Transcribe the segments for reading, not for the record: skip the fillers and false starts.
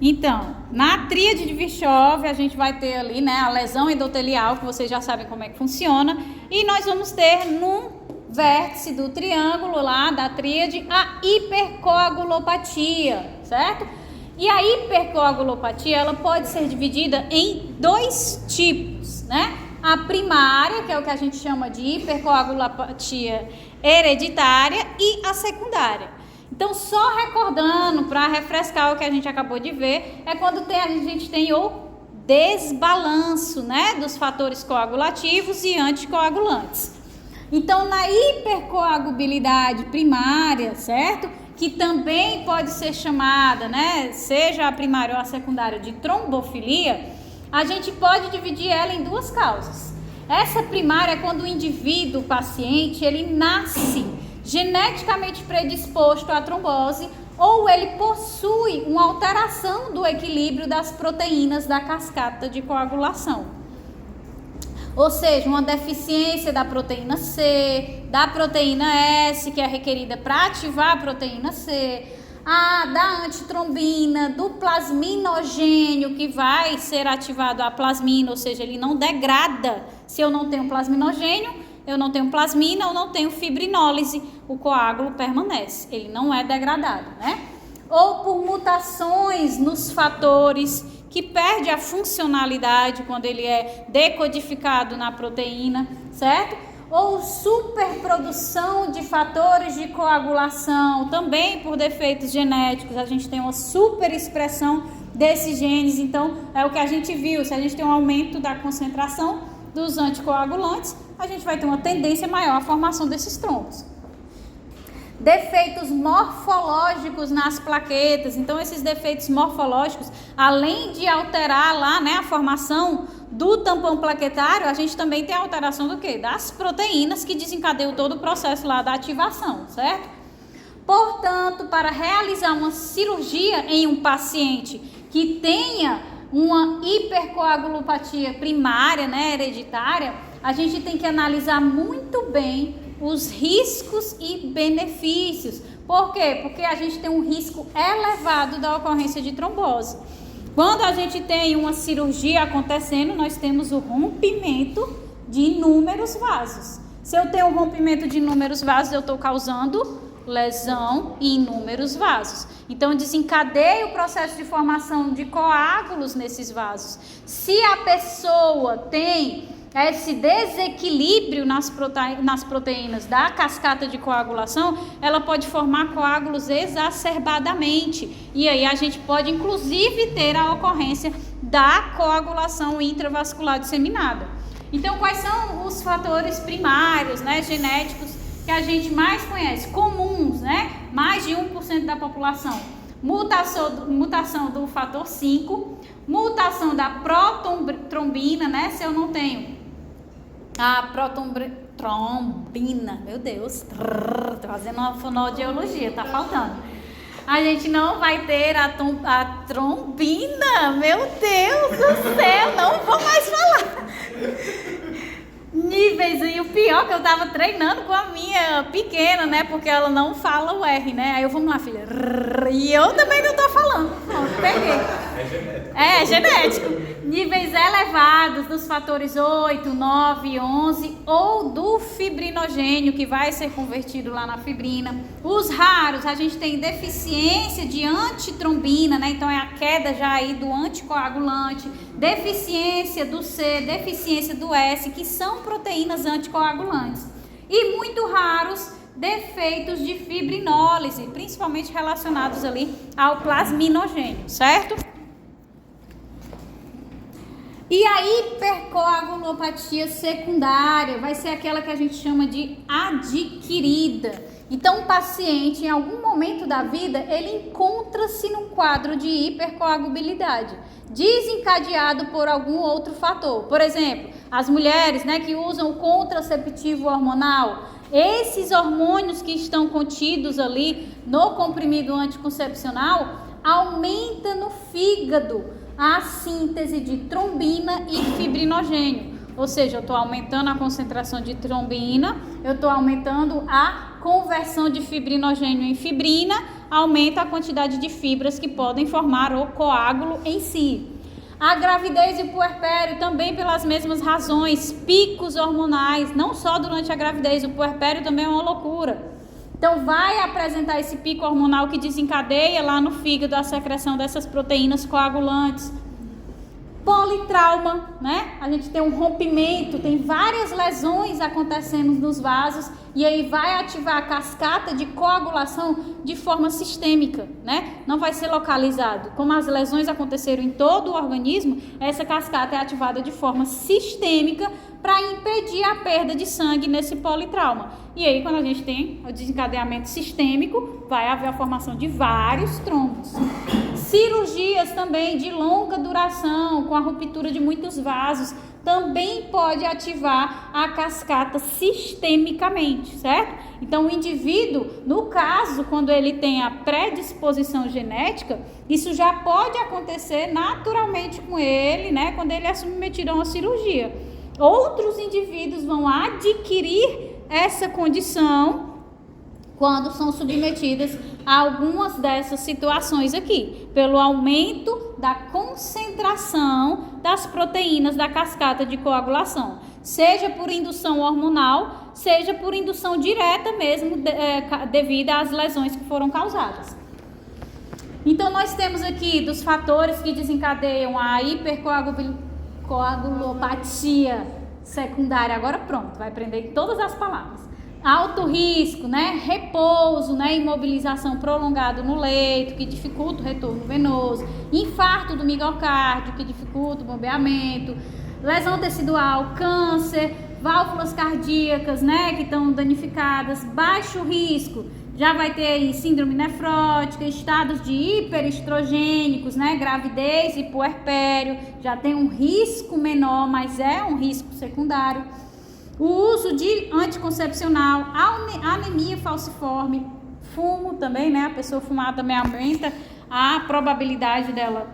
Então, na tríade de Virchow, a gente vai ter ali, né, a lesão endotelial, que vocês já sabem como é que funciona, e nós vamos ter num vértice do triângulo lá, da tríade, a hipercoagulopatia, certo? E a hipercoagulopatia, ela pode ser dividida em dois tipos, né? A primária, que é o que a gente chama de hipercoagulopatia hereditária, e a secundária. Então, só recordando, para refrescar o que a gente acabou de ver, é quando a gente tem o desbalanço, né, dos fatores coagulativos e anticoagulantes. Então, na hipercoagulabilidade primária, certo? Que também pode ser chamada, né, seja a primária ou a secundária, de trombofilia, a gente pode dividir ela em duas causas. Essa primária é quando o indivíduo, o paciente, ele nasce geneticamente predisposto à trombose ou ele possui uma alteração do equilíbrio das proteínas da cascata de coagulação. Ou seja, uma deficiência da proteína C, da proteína S, que é requerida para ativar a proteína C, da antitrombina, do plasminogênio, que vai ser ativado a plasmina, ou seja, ele não degrada. Se eu não tenho plasminogênio, eu não tenho plasmina ou não tenho fibrinólise, o coágulo permanece, ele não é degradado, né? Ou por mutações nos fatores, que perde a funcionalidade quando ele é decodificado na proteína, certo? Ou superprodução de fatores de coagulação, também por defeitos genéticos, a gente tem uma superexpressão desses genes, então é o que a gente viu, se a gente tem um aumento da concentração dos anticoagulantes, a gente vai ter uma tendência maior à formação desses trombos. Defeitos morfológicos nas plaquetas. Então, esses defeitos morfológicos, além de alterar lá, né, a formação do tampão plaquetário, a gente também tem a alteração do quê? Das proteínas que desencadeiam todo o processo lá da ativação, certo? Portanto, para realizar uma cirurgia em um paciente que tenha uma hipercoagulopatia primária, né, hereditária, a gente tem que analisar muito bem os riscos e benefícios. Por quê? Porque a gente tem um risco elevado da ocorrência de trombose. Quando a gente tem uma cirurgia acontecendo, nós temos o rompimento de inúmeros vasos. Se eu tenho um rompimento de inúmeros vasos, eu estou causando lesão em inúmeros vasos. Então, desencadeia o processo de formação de coágulos nesses vasos. Se a pessoa tem esse desequilíbrio nas proteínas da cascata de coagulação, ela pode formar coágulos exacerbadamente. E aí a gente pode, inclusive, ter a ocorrência da coagulação intravascular disseminada. Então, quais são os fatores primários, né, genéticos, que a gente mais conhece, comuns, né? Mais de 1% da população. Mutação do fator 5, mutação da prototrombina, né? Se eu não tenho a prototrombina, meu Deus, tô fazendo uma fonoaudiologia, tá faltando. A gente não vai ter a trombina, meu Deus do céu, não vou mais falar. Níveis, e o pior que eu tava treinando com a minha pequena, né, porque ela não fala o R, né, aí eu, vamos lá, filha, e eu também não tô falando, pronto, peguei. É genético. Níveis elevados dos fatores 8, 9, 11 ou do fibrinogênio, que vai ser convertido lá na fibrina. Os raros, a gente tem deficiência de antitrombina, né, então é a queda já aí do anticoagulante, deficiência do C, deficiência do S, que são proteínas anticoagulantes. E muito raros, defeitos de fibrinólise, principalmente relacionados ali ao plasminogênio, certo? E a hipercoagulopatia secundária vai ser aquela que a gente chama de adquirida. Então, o paciente, em algum momento da vida, ele encontra-se num quadro de hipercoagulabilidade, desencadeado por algum outro fator. Por exemplo, as mulheres, né, que usam o contraceptivo hormonal, esses hormônios que estão contidos ali no comprimido anticoncepcional, aumenta no fígado a síntese de trombina e fibrinogênio. Ou seja, eu estou aumentando a concentração de trombina, eu estou aumentando a conversão de fibrinogênio em fibrina, aumenta a quantidade de fibras que podem formar o coágulo em si. A gravidez e o puerpério também pelas mesmas razões, picos hormonais, não só durante a gravidez, o puerpério também é uma loucura. Então vai apresentar esse pico hormonal que desencadeia lá no fígado a secreção dessas proteínas coagulantes. Politrauma, né? A gente tem um rompimento, tem várias lesões acontecendo nos vasos e aí vai ativar a cascata de coagulação de forma sistêmica, né? Não vai ser localizado. Como as lesões aconteceram em todo o organismo, essa cascata é ativada de forma sistêmica para impedir a perda de sangue nesse politrauma. E aí, quando a gente tem o desencadeamento sistêmico, vai haver a formação de vários trombos. Cirurgias também de longa duração, com a ruptura de muitos vasos, também pode ativar a cascata sistemicamente, certo? Então, o indivíduo, no caso, quando ele tem a predisposição genética, isso já pode acontecer naturalmente com ele, né? Quando ele é submetido a uma cirurgia. Outros indivíduos vão adquirir essa condição quando são submetidas a algumas dessas situações aqui, pelo aumento da concentração das proteínas da cascata de coagulação, seja por indução hormonal, seja por indução direta mesmo, devido às lesões que foram causadas. Então, nós temos aqui dos fatores que desencadeiam a hipercoagulopatia secundária. Agora pronto, vai aprender todas as palavras. Alto risco, né? Repouso, né? Imobilização prolongada no leito, que dificulta o retorno venoso. Infarto do miocárdio, que dificulta o bombeamento. Lesão tecidual, câncer, válvulas cardíacas, né? Que estão danificadas. Baixo risco, já vai ter aí síndrome nefrótica, estados de hiperestrogênicos, né? Gravidez e puerpério. Já tem um risco menor, mas é um risco secundário. O uso de anticoncepcional, anemia falciforme, fumo também, né? A pessoa fumar também aumenta a probabilidade dela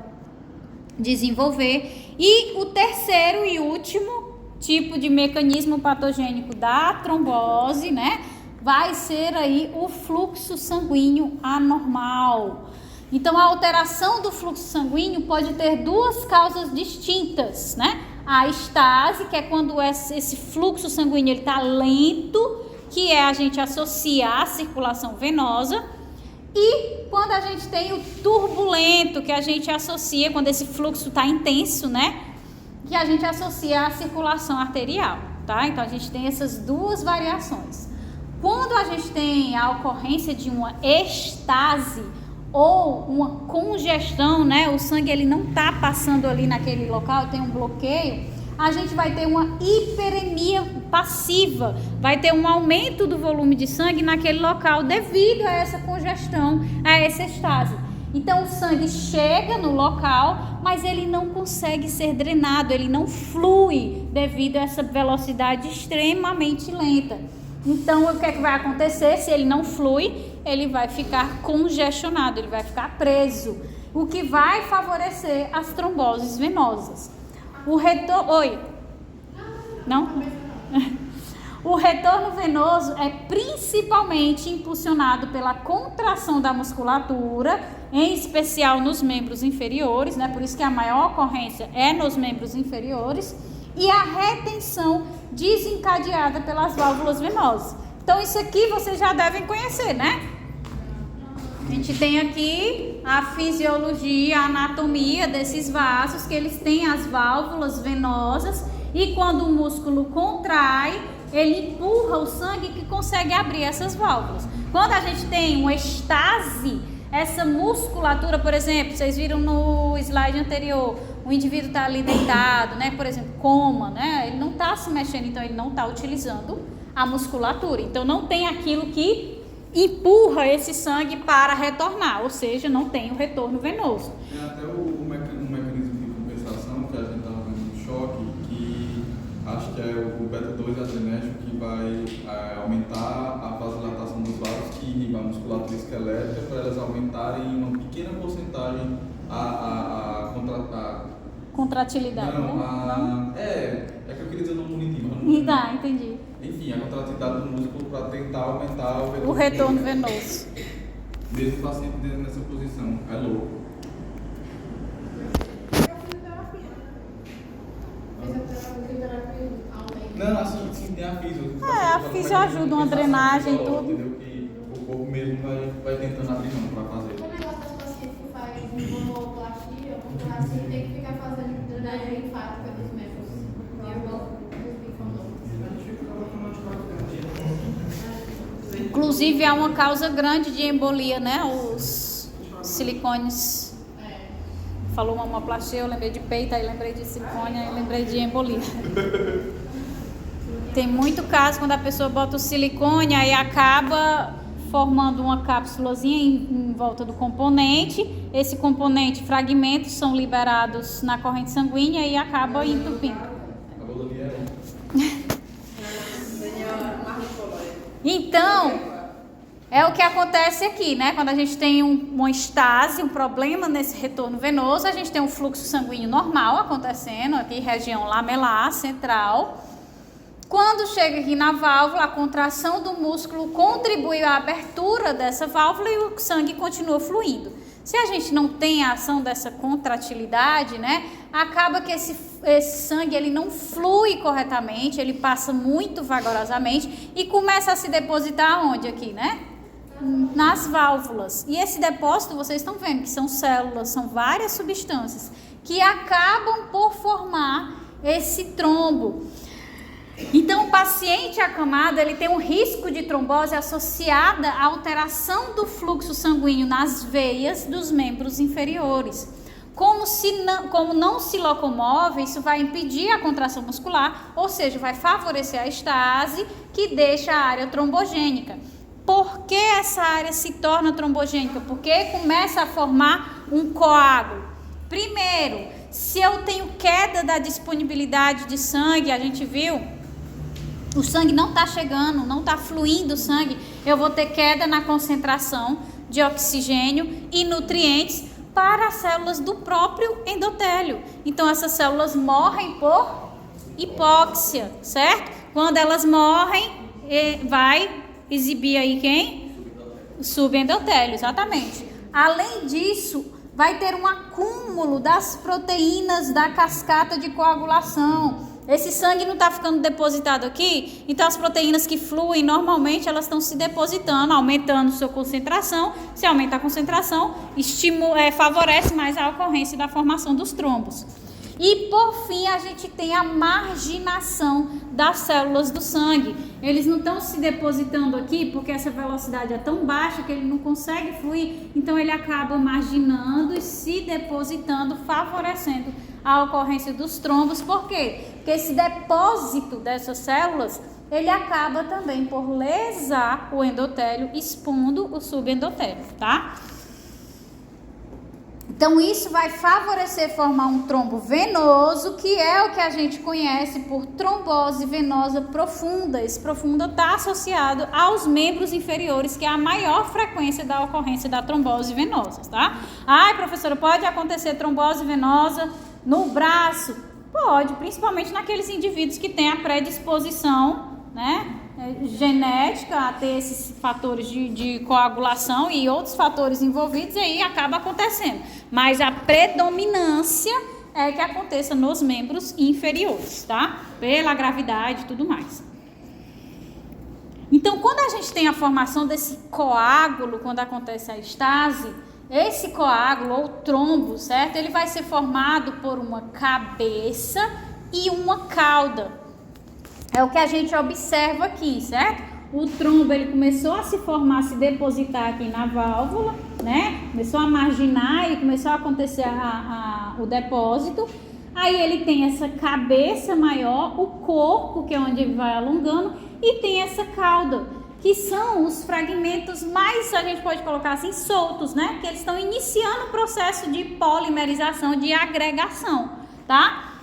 desenvolver. E o terceiro e último tipo de mecanismo patogênico da trombose, né? Vai ser aí o fluxo sanguíneo anormal. Então, a alteração do fluxo sanguíneo pode ter duas causas distintas, né? A estase, que é quando esse fluxo sanguíneo está lento, que a gente associa à circulação venosa, e quando a gente tem o turbulento, que a gente associa, quando esse fluxo está intenso, né? Que a gente associa à circulação arterial, tá? Então, a gente tem essas duas variações. Quando a gente tem a ocorrência de uma estase ou uma congestão, né? O sangue ele não está passando ali naquele local, tem um bloqueio, a gente vai ter uma hiperemia passiva, vai ter um aumento do volume de sangue naquele local devido a essa congestão, a essa estase. Então o sangue chega no local, mas ele não consegue ser drenado, ele não flui devido a essa velocidade extremamente lenta. Então o que é que vai acontecer? Se ele não flui, ele vai ficar congestionado, ele vai ficar preso, o que vai favorecer as tromboses venosas. O retorno... Oi? Não? O retorno venoso é principalmente impulsionado pela contração da musculatura, em especial nos membros inferiores, né? Por isso que a maior ocorrência é nos membros inferiores, e a retenção desencadeada pelas válvulas venosas. Então, isso aqui vocês já devem conhecer, né? A gente tem aqui a fisiologia, a anatomia desses vasos, que eles têm as válvulas venosas e quando o músculo contrai, ele empurra o sangue que consegue abrir essas válvulas. Quando a gente tem uma estase, essa musculatura, por exemplo, vocês viram no slide anterior, o indivíduo está ali deitado, né? Por exemplo, coma, né? Ele não está se mexendo, então ele não está utilizando a musculatura. Então não tem aquilo que empurra esse sangue para retornar, ou seja, não tem o retorno venoso. Tem até um mecanismo de compensação que a gente estava vendo no choque, que acho que é o beta-2 adrenérgico que vai aumentar a vasodilatação dos vasos que inibe a musculatura esquelética para elas aumentarem em uma pequena porcentagem a contratilidade, não, né? é que eu queria dizer o nome bonitinho. Tá, entendi. Enfim, a contratilidade do músculo para tentar aumentar o retorno venoso. mesmo o paciente dentro nessa posição. É louco. Não, assim, sim, tem a fisio. A fisio ajuda, uma drenagem e tudo. Entendeu? Que o corpo mesmo vai tentando abrir mão para fazer. O negócio das pacientes que faz mamoplastia, assim, tem que ficar fazendo drenagem linfática dos membros. Inclusive, há uma causa grande de embolia, né? Os silicones. Falou mamoplastia, eu lembrei de peito, aí lembrei de silicone, aí lembrei de embolia. Tem muito caso quando a pessoa bota o silicone, aí acaba formando uma cápsulazinha em volta do componente. Esse componente, fragmentos, são liberados na corrente sanguínea e acaba entupindo. Então, é o que acontece aqui, né? Quando a gente tem uma estase, um problema nesse retorno venoso, a gente tem um fluxo sanguíneo normal acontecendo aqui, região lamelar, central. Quando chega aqui na válvula, a contração do músculo contribui à abertura dessa válvula e o sangue continua fluindo. Se a gente não tem a ação dessa contratilidade, né, acaba que esse sangue ele não flui corretamente, ele passa muito vagarosamente e começa a se depositar onde aqui, né? Nas válvulas. E esse depósito, vocês estão vendo que são células, são várias substâncias que acabam por formar esse trombo. Então, o paciente acamado, ele tem um risco de trombose associada à alteração do fluxo sanguíneo nas veias dos membros inferiores. Como não se locomove, isso vai impedir a contração muscular, ou seja, vai favorecer a estase, que deixa a área trombogênica. Por que essa área se torna trombogênica? Porque começa a formar um coágulo. Primeiro, se eu tenho queda da disponibilidade de sangue, a gente viu, o sangue não está chegando, não está fluindo o sangue, eu vou ter queda na concentração de oxigênio e nutrientes para as células do próprio endotélio. Então, essas células morrem por hipóxia, certo? Quando elas morrem, vai exibir aí quem? O subendotélio, exatamente. Além disso, vai ter um acúmulo das proteínas da cascata de coagulação. Esse sangue não está ficando depositado aqui, então as proteínas que fluem normalmente, elas estão se depositando, aumentando sua concentração. Se aumenta a concentração, favorece mais a ocorrência da formação dos trombos. E por fim, a gente tem a marginação das células do sangue. Eles não estão se depositando aqui porque essa velocidade é tão baixa que ele não consegue fluir, então ele acaba marginando e se depositando, favorecendo a ocorrência dos trombos. Por quê? Porque esse depósito dessas células, ele acaba também por lesar o endotélio, expondo o subendotélio, tá? Então, isso vai favorecer formar um trombo venoso, que é o que a gente conhece por trombose venosa profunda. Esse profunda está associado aos membros inferiores, que é a maior frequência da ocorrência da trombose venosa, tá? Ai, professora, pode acontecer trombose venosa no braço? Pode, principalmente naqueles indivíduos que têm a predisposição, né, genética a ter esses fatores de coagulação e outros fatores envolvidos, e aí acaba acontecendo. Mas a predominância é que aconteça nos membros inferiores, tá? Pela gravidade e tudo mais. Então, quando a gente tem a formação desse coágulo, quando acontece a estase, esse coágulo ou trombo, certo? Ele vai ser formado por uma cabeça e uma cauda. É o que a gente observa aqui, certo? O trombo, ele começou a se formar, a se depositar aqui na válvula, né? Começou a marginar e começou a acontecer o depósito. Aí ele tem essa cabeça maior, o corpo, que é onde ele vai alongando, e tem essa cauda, que são os fragmentos mais, a gente pode colocar assim, soltos, né? Que eles estão iniciando o processo de polimerização, de agregação, tá?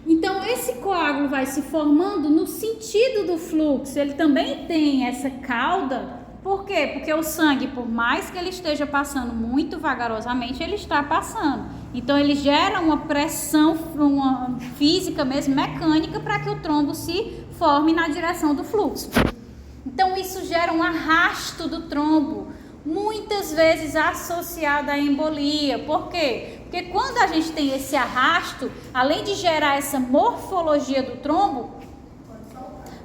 Então, esse coágulo vai se formando no sentido do fluxo. Ele também tem essa cauda. Por quê? Porque o sangue, por mais que ele esteja passando muito vagarosamente, ele está passando. Então, ele gera uma pressão uma física mesmo, mecânica, para que o trombo se forme na direção do fluxo. Então, isso gera um arrasto do trombo. muitas vezes associada à embolia. Por quê? Porque quando a gente tem esse arrasto, além de gerar essa morfologia do trombo,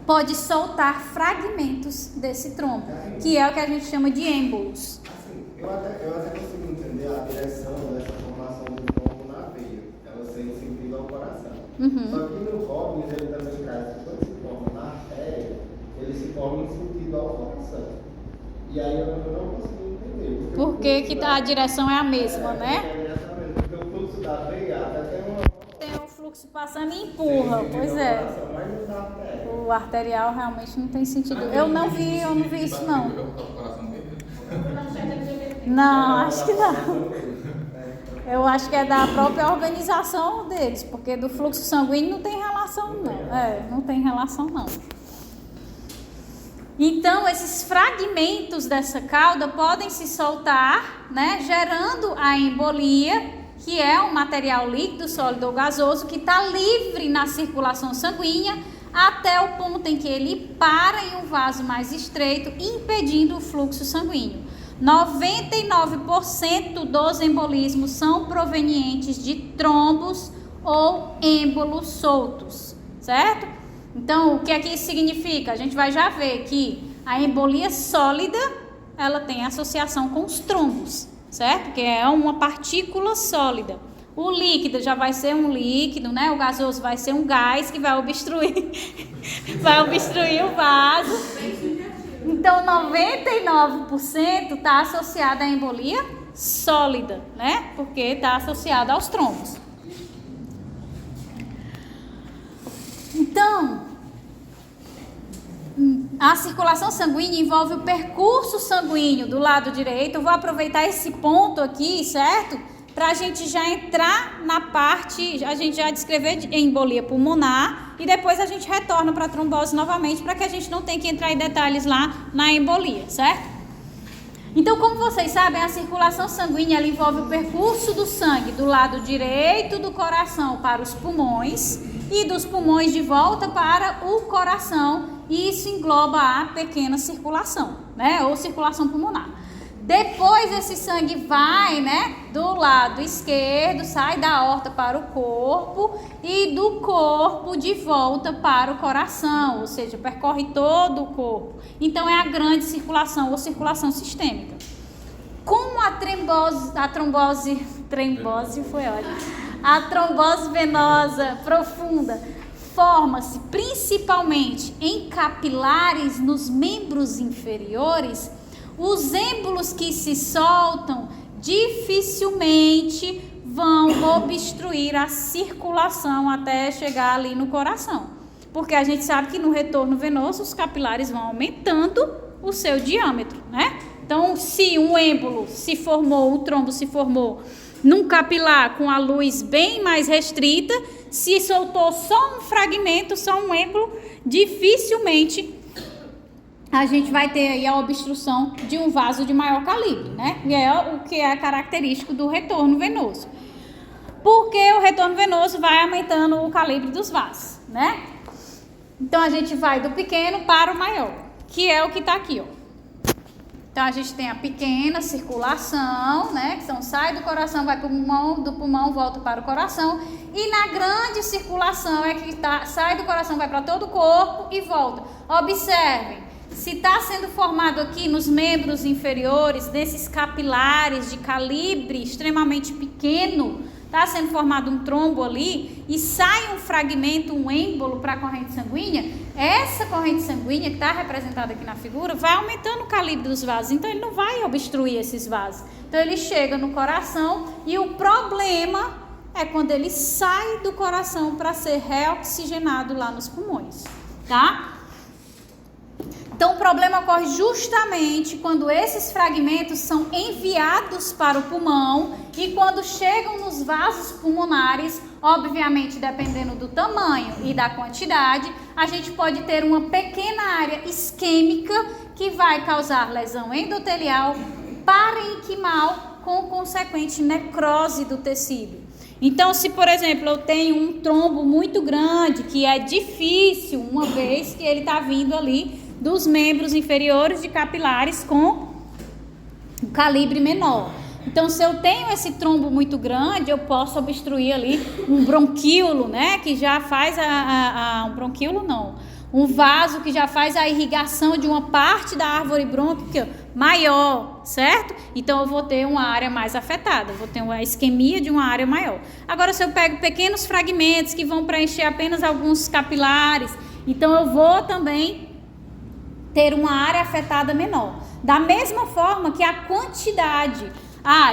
pode soltar fragmentos desse trombo, que é o que a gente chama de êmbolos. Assim, eu até consigo entender a direção dessa formação do trombo na veia, ela sendo sentido ao coração. Só que no Robbins ele também traz que quando se forma na artéria, ele se forma em sentido ao coração. E aí eu não consigo entender. Por que a direção é a mesma, né? Porque o fluxo da veia até tem uma... Tem o fluxo passando e empurra, pois é. Mas não da artéria. O arterial realmente não tem sentido. Eu não vi isso não. Não, acho que não. Eu acho que é da própria organização deles, porque do fluxo sanguíneo não tem relação não. Não tem relação não. Então, esses fragmentos dessa cauda podem se soltar, né, gerando a embolia, que é um material líquido, sólido ou gasoso, que está livre na circulação sanguínea até o ponto em que ele para em um vaso mais estreito, impedindo o fluxo sanguíneo. 99% dos embolismos são provenientes de trombos ou êmbolos soltos, certo? Então, o que é que isso significa? A gente vai já ver que a embolia sólida, ela tem associação com os trombos, certo? Que é uma partícula sólida. O líquido já vai ser um líquido, né? O gasoso vai ser um gás que vai obstruir, vai obstruir o vaso. Então, 99% está associado à embolia sólida, né? Porque está associado aos trombos. Então, a circulação sanguínea envolve o percurso sanguíneo do lado direito. Eu vou aproveitar esse ponto aqui, certo? Para a gente já entrar na parte, a gente já descrever embolia pulmonar e depois a gente retorna para a trombose novamente, para que a gente não tenha que entrar em detalhes lá na embolia, certo? Então, como vocês sabem, a circulação sanguínea ela envolve o percurso do sangue do lado direito do coração para os pulmões e dos pulmões de volta para o coração, e isso engloba a pequena circulação, né, ou circulação pulmonar. Depois esse sangue vai, né, do lado esquerdo, sai da aorta para o corpo e do corpo de volta para o coração, ou seja, percorre todo o corpo. Então é a grande circulação ou circulação sistêmica. Como a trombose venosa profunda forma-se principalmente em capilares nos membros inferiores, os êmbolos que se soltam dificilmente vão obstruir a circulação até chegar ali no coração. Porque a gente sabe que no retorno venoso os capilares vão aumentando o seu diâmetro, né? Então, se um êmbolo se formou, um trombo se formou num capilar com a luz bem mais restrita, se soltou só um fragmento, só um êmbolo, dificilmente a gente vai ter aí a obstrução de um vaso de maior calibre, né? E é o que é característico do retorno venoso. Porque o retorno venoso vai aumentando o calibre dos vasos, né? Então, a gente vai do pequeno para o maior, que é o que está aqui, ó. Então, a gente tem a pequena circulação, né? Que sai do coração, vai para o pulmão, do pulmão volta para o coração. E na grande circulação é que sai do coração, vai para todo o corpo e volta. Observem. Se está sendo formado aqui nos membros inferiores, nesses capilares de calibre extremamente pequeno, está sendo formado um trombo ali e sai um fragmento, um êmbolo para a corrente sanguínea, essa corrente sanguínea que está representada aqui na figura vai aumentando o calibre dos vasos, então ele não vai obstruir esses vasos. Então ele chega no coração e o problema é quando ele sai do coração para ser reoxigenado lá nos pulmões, tá? Então, o problema ocorre justamente quando esses fragmentos são enviados para o pulmão e quando chegam nos vasos pulmonares, obviamente, dependendo do tamanho e da quantidade, a gente pode ter uma pequena área isquêmica que vai causar lesão endotelial, parenquimal, com consequente necrose do tecido. Então, se, por exemplo, eu tenho um trombo muito grande, que é difícil, uma vez que ele está vindo ali dos membros inferiores de capilares com calibre menor. Então, se eu tenho esse trombo muito grande, eu posso obstruir ali um bronquíolo, né? Que já faz um bronquíolo não, um vaso que já faz a irrigação de uma parte da árvore brônquica maior, certo? Então eu vou ter uma área mais afetada, vou ter uma isquemia de uma área maior. Agora, se eu pego pequenos fragmentos que vão preencher apenas alguns capilares, então eu vou também ter uma área afetada menor. Da mesma forma que a quantidade,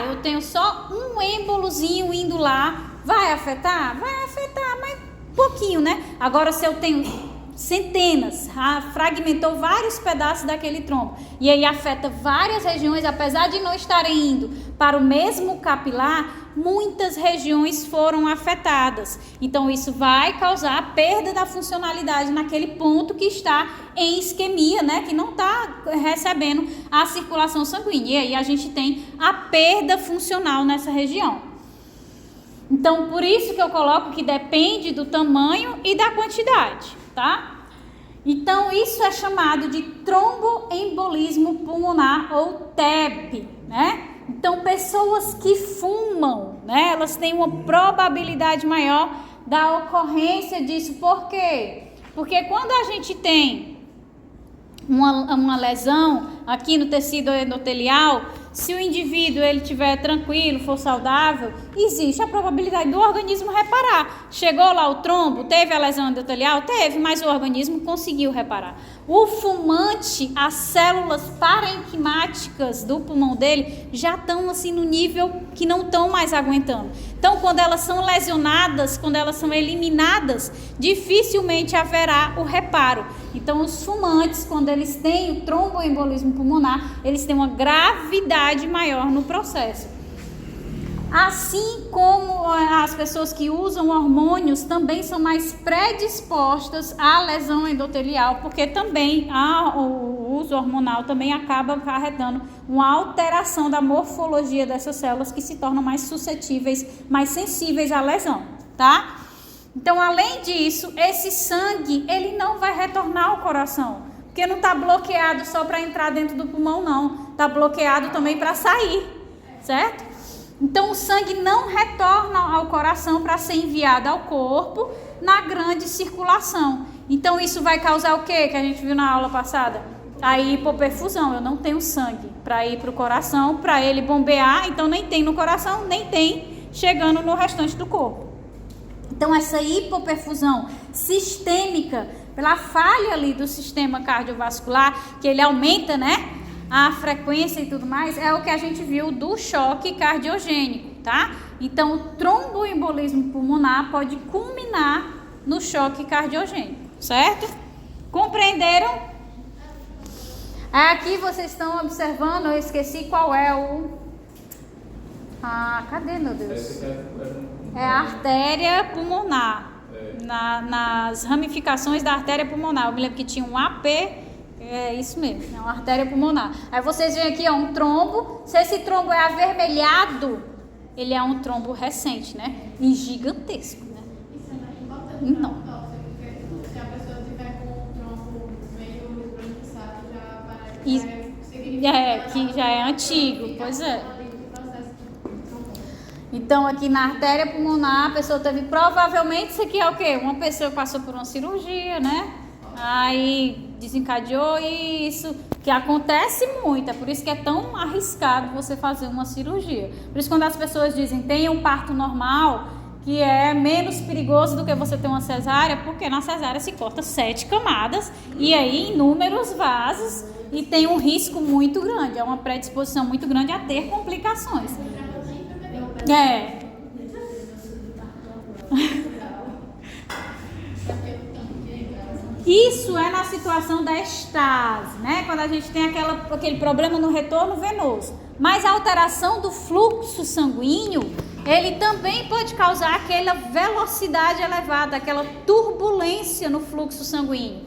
eu tenho só um êmbolozinho indo lá, vai afetar? Vai afetar, mas pouquinho, né? Agora, se eu tenho centenas, fragmentou vários pedaços daquele trombo, e aí afeta várias regiões, apesar de não estarem indo para o mesmo capilar, muitas regiões foram afetadas. Então isso vai causar a perda da funcionalidade naquele ponto que está em isquemia, né? Que não está recebendo a circulação sanguínea, e aí a gente tem a perda funcional nessa região. Então, por isso que eu coloco que depende do tamanho e da quantidade, tá? Então, isso é chamado de tromboembolismo pulmonar ou TEP, né? Então, pessoas que fumam, né? Elas têm uma probabilidade maior da ocorrência disso. Por quê? Porque quando a gente tem uma lesão aqui no tecido endotelial, se o indivíduo ele estiver tranquilo, for saudável, existe a probabilidade do organismo reparar. Chegou lá o trombo, teve a lesão endotelial? Teve, mas o organismo conseguiu reparar. O fumante, as células parenquimáticas do pulmão dele já estão assim no nível que não estão mais aguentando. Então, quando elas são lesionadas, quando elas são eliminadas, dificilmente haverá o reparo. Então, os fumantes, quando eles têm o tromboembolismo pulmonar, eles têm uma gravidade maior no processo. Assim como as pessoas que usam hormônios também são mais predispostas à lesão endotelial, porque também o uso hormonal também acaba acarretando uma alteração da morfologia dessas células que se tornam mais suscetíveis, mais sensíveis à lesão, tá? Então, além disso, esse sangue, ele não vai retornar ao coração, porque não está bloqueado só para entrar dentro do pulmão, não. Está bloqueado também para sair, certo? Então, o sangue não retorna ao coração para ser enviado ao corpo na grande circulação. Então, isso vai causar o quê? Que a gente viu na aula passada? A hipoperfusão. Eu não tenho sangue para ir para o coração, para ele bombear. Então, nem tem no coração, nem tem chegando no restante do corpo. Então, essa hipoperfusão sistêmica, pela falha ali do sistema cardiovascular, que ele aumenta, né? A frequência e tudo mais, é o que a gente viu do choque cardiogênico, tá? Então, o tromboembolismo pulmonar pode culminar no choque cardiogênico, certo? Compreenderam? Aqui vocês estão observando, eu esqueci qual é o... cadê, meu Deus? É a artéria pulmonar, nas ramificações da artéria pulmonar. Eu me lembro que tinha um AP... É isso mesmo, é uma artéria pulmonar. Aí vocês veem aqui, um trombo. Se esse trombo é avermelhado, ele é um trombo recente, né? E gigantesco, né? Isso é mais importante. Então. Porque se a pessoa tiver com um trombo meio esbranquiçado, já parece que já é antigo, pois é. Então, aqui na artéria pulmonar, a pessoa teve, provavelmente, isso aqui é o quê? Uma pessoa passou por uma cirurgia, né? Aí desencadeou isso, que acontece muito, é por isso que é tão arriscado você fazer uma cirurgia. Por isso, quando as pessoas dizem tenha um parto normal, que é menos perigoso do que você ter uma cesárea, porque na cesárea se corta 7 camadas e aí inúmeros vasos e tem um risco muito grande, é uma predisposição muito grande a ter complicações. Isso é na situação da estase, né? Quando a gente tem aquele problema no retorno venoso. Mas a alteração do fluxo sanguíneo, ele também pode causar aquela velocidade elevada, aquela turbulência no fluxo sanguíneo.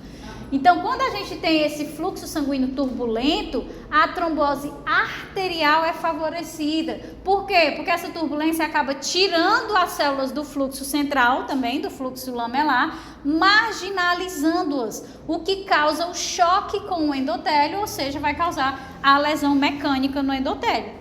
Então, quando a gente tem esse fluxo sanguíneo turbulento, a trombose arterial é favorecida. Por quê? Porque essa turbulência acaba tirando as células do fluxo central, também do fluxo lamelar, marginalizando-as, o que causa o choque com o endotélio, ou seja, vai causar a lesão mecânica no endotélio.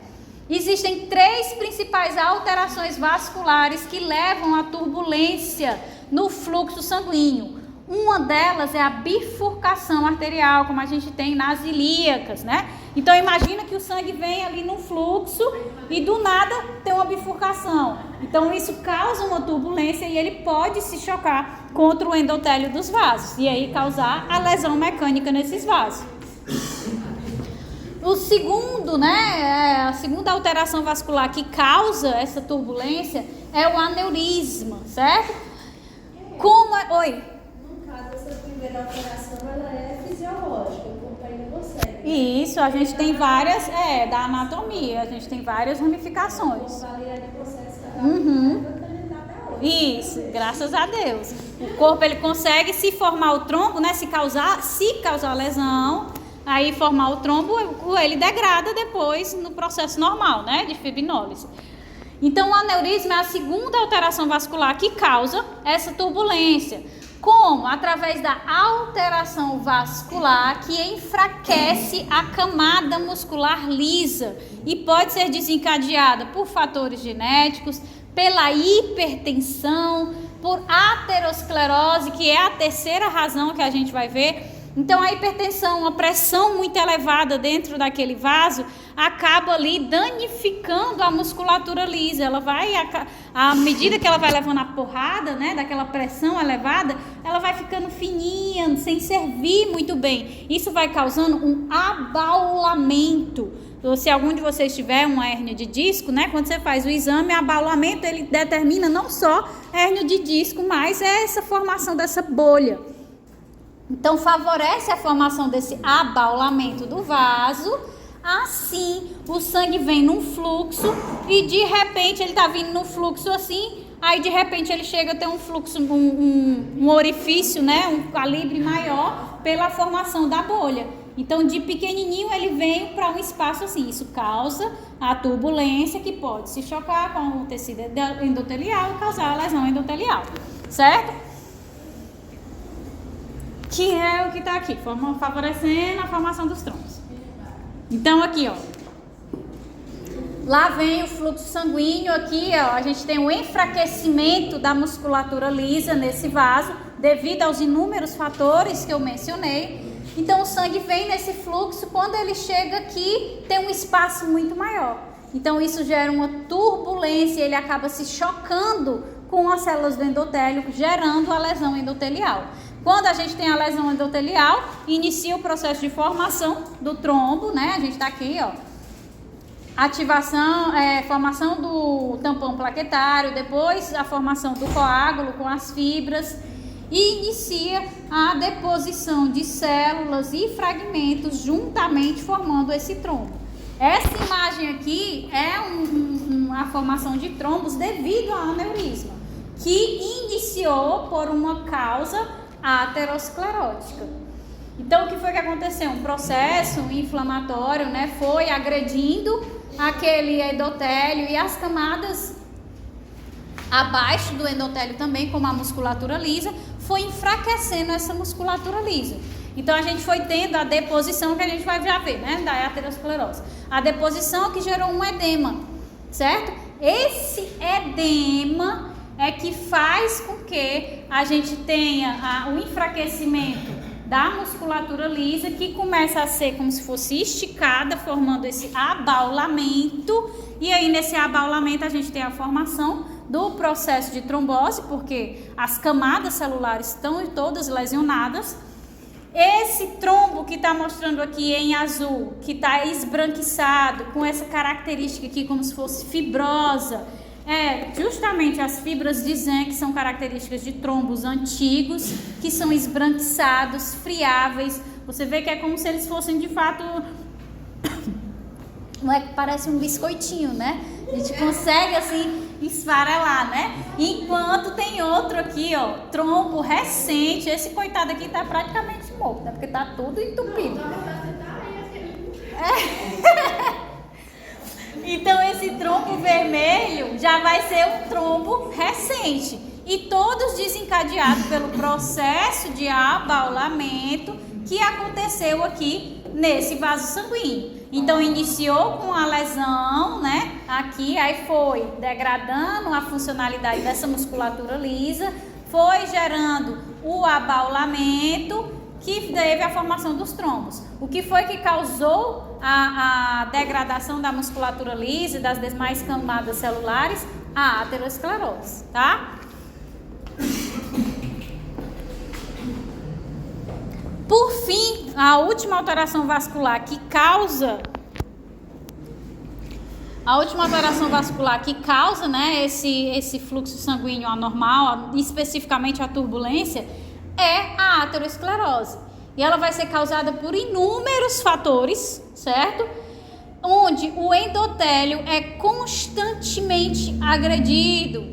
Existem 3 principais alterações vasculares que levam à turbulência no fluxo sanguíneo. Uma delas é a bifurcação arterial, como a gente tem nas ilíacas, né? Então, imagina que o sangue vem ali no fluxo e do nada tem uma bifurcação. Então, isso causa uma turbulência e ele pode se chocar contra o endotélio dos vasos e aí causar a lesão mecânica nesses vasos. O segundo, né, a segunda alteração vascular que causa essa turbulência é o aneurisma, certo? Como é... Oi? No caso, essa primeira alteração, ela é fisiológica, o corpo ainda consegue. Isso, a gente tem várias, da anatomia, a gente tem várias ramificações. Isso, graças a Deus. O corpo, ele consegue se formar o trombo, né, se causar lesão, aí formar o trombo, ele degrada depois no processo normal, né, de fibrinólise. Então, o aneurisma é a segunda alteração vascular que causa essa turbulência. Como? Através da alteração vascular que enfraquece a camada muscular lisa e pode ser desencadeada por fatores genéticos, pela hipertensão, por aterosclerose, que é a terceira razão que a gente vai ver. Então, a hipertensão, uma pressão muito elevada dentro daquele vaso, acaba ali danificando a musculatura lisa. Ela vai, à medida que ela vai levando a porrada, né, daquela pressão elevada, ela vai ficando fininha, sem servir muito bem. Isso vai causando um abaulamento. Se algum de vocês tiver uma hérnia de disco, né, quando você faz o exame, o abaulamento, ele determina não só hérnia de disco, mas é essa formação dessa bolha. Então, favorece a formação desse abaulamento do vaso. Assim, o sangue vem num fluxo e, de repente, ele está vindo num fluxo assim, aí, de repente, ele chega a ter um fluxo, um orifício, né, um calibre maior pela formação da bolha. Então, de pequenininho, ele vem para um espaço assim. Isso causa a turbulência que pode se chocar com o tecido endotelial e causar a lesão endotelial, certo? Que é o que está aqui, favorecendo a formação dos trombos. Então, aqui, ó. Lá vem o fluxo sanguíneo, aqui, ó. A gente tem um enfraquecimento da musculatura lisa nesse vaso, devido aos inúmeros fatores que eu mencionei. Então, o sangue vem nesse fluxo, quando ele chega aqui, tem um espaço muito maior. Então, isso gera uma turbulência, ele acaba se chocando com as células do endotélio, gerando a lesão endotelial. Quando a gente tem a lesão endotelial, inicia o processo de formação do trombo, né? A gente está aqui, ó. Ativação, formação do tampão plaquetário, depois a formação do coágulo com as fibras e inicia a deposição de células e fragmentos juntamente formando esse trombo. Essa imagem aqui é a formação de trombos devido ao aneurisma, que iniciou por uma causa aterosclerótica. Então, o que foi que aconteceu? Um processo inflamatório, né, foi agredindo aquele endotélio e as camadas abaixo do endotélio também, como a musculatura lisa, foi enfraquecendo essa musculatura lisa. Então, a gente foi tendo a deposição que a gente vai já ver, né, da aterosclerose. A deposição que gerou um edema, certo? Esse edema é que faz com que a gente tenha o enfraquecimento da musculatura lisa, que começa a ser como se fosse esticada, formando esse abaulamento. E aí, nesse abaulamento, a gente tem a formação do processo de trombose, porque as camadas celulares estão todas lesionadas. Esse trombo que está mostrando aqui em azul, que está esbranquiçado, com essa característica aqui como se fosse fibrosa, justamente as fibras de Zen, que são características de trombos antigos, que são esbranquiçados, friáveis. Você vê que é como se eles fossem de fato, não é que parece um biscoitinho, né? A gente consegue assim esfarelar, né? Enquanto tem outro aqui, ó, trombo recente. Esse coitado aqui tá praticamente morto, né? Porque tá tudo entupido. Então esse trombo vermelho já vai ser um trombo recente. E todos desencadeados pelo processo de abaulamento que aconteceu aqui nesse vaso sanguíneo. Então iniciou com a lesão, né? Aqui, aí foi degradando a funcionalidade dessa musculatura lisa, foi gerando o abaulamento que teve a formação dos trombos. O que foi que causou a degradação da musculatura lisa e das demais camadas celulares? A aterosclerose, tá? Por fim, a última alteração vascular que causa né, esse fluxo sanguíneo anormal, especificamente a turbulência, é a aterosclerose. E ela vai ser causada por inúmeros fatores, certo? Onde o endotélio é constantemente agredido,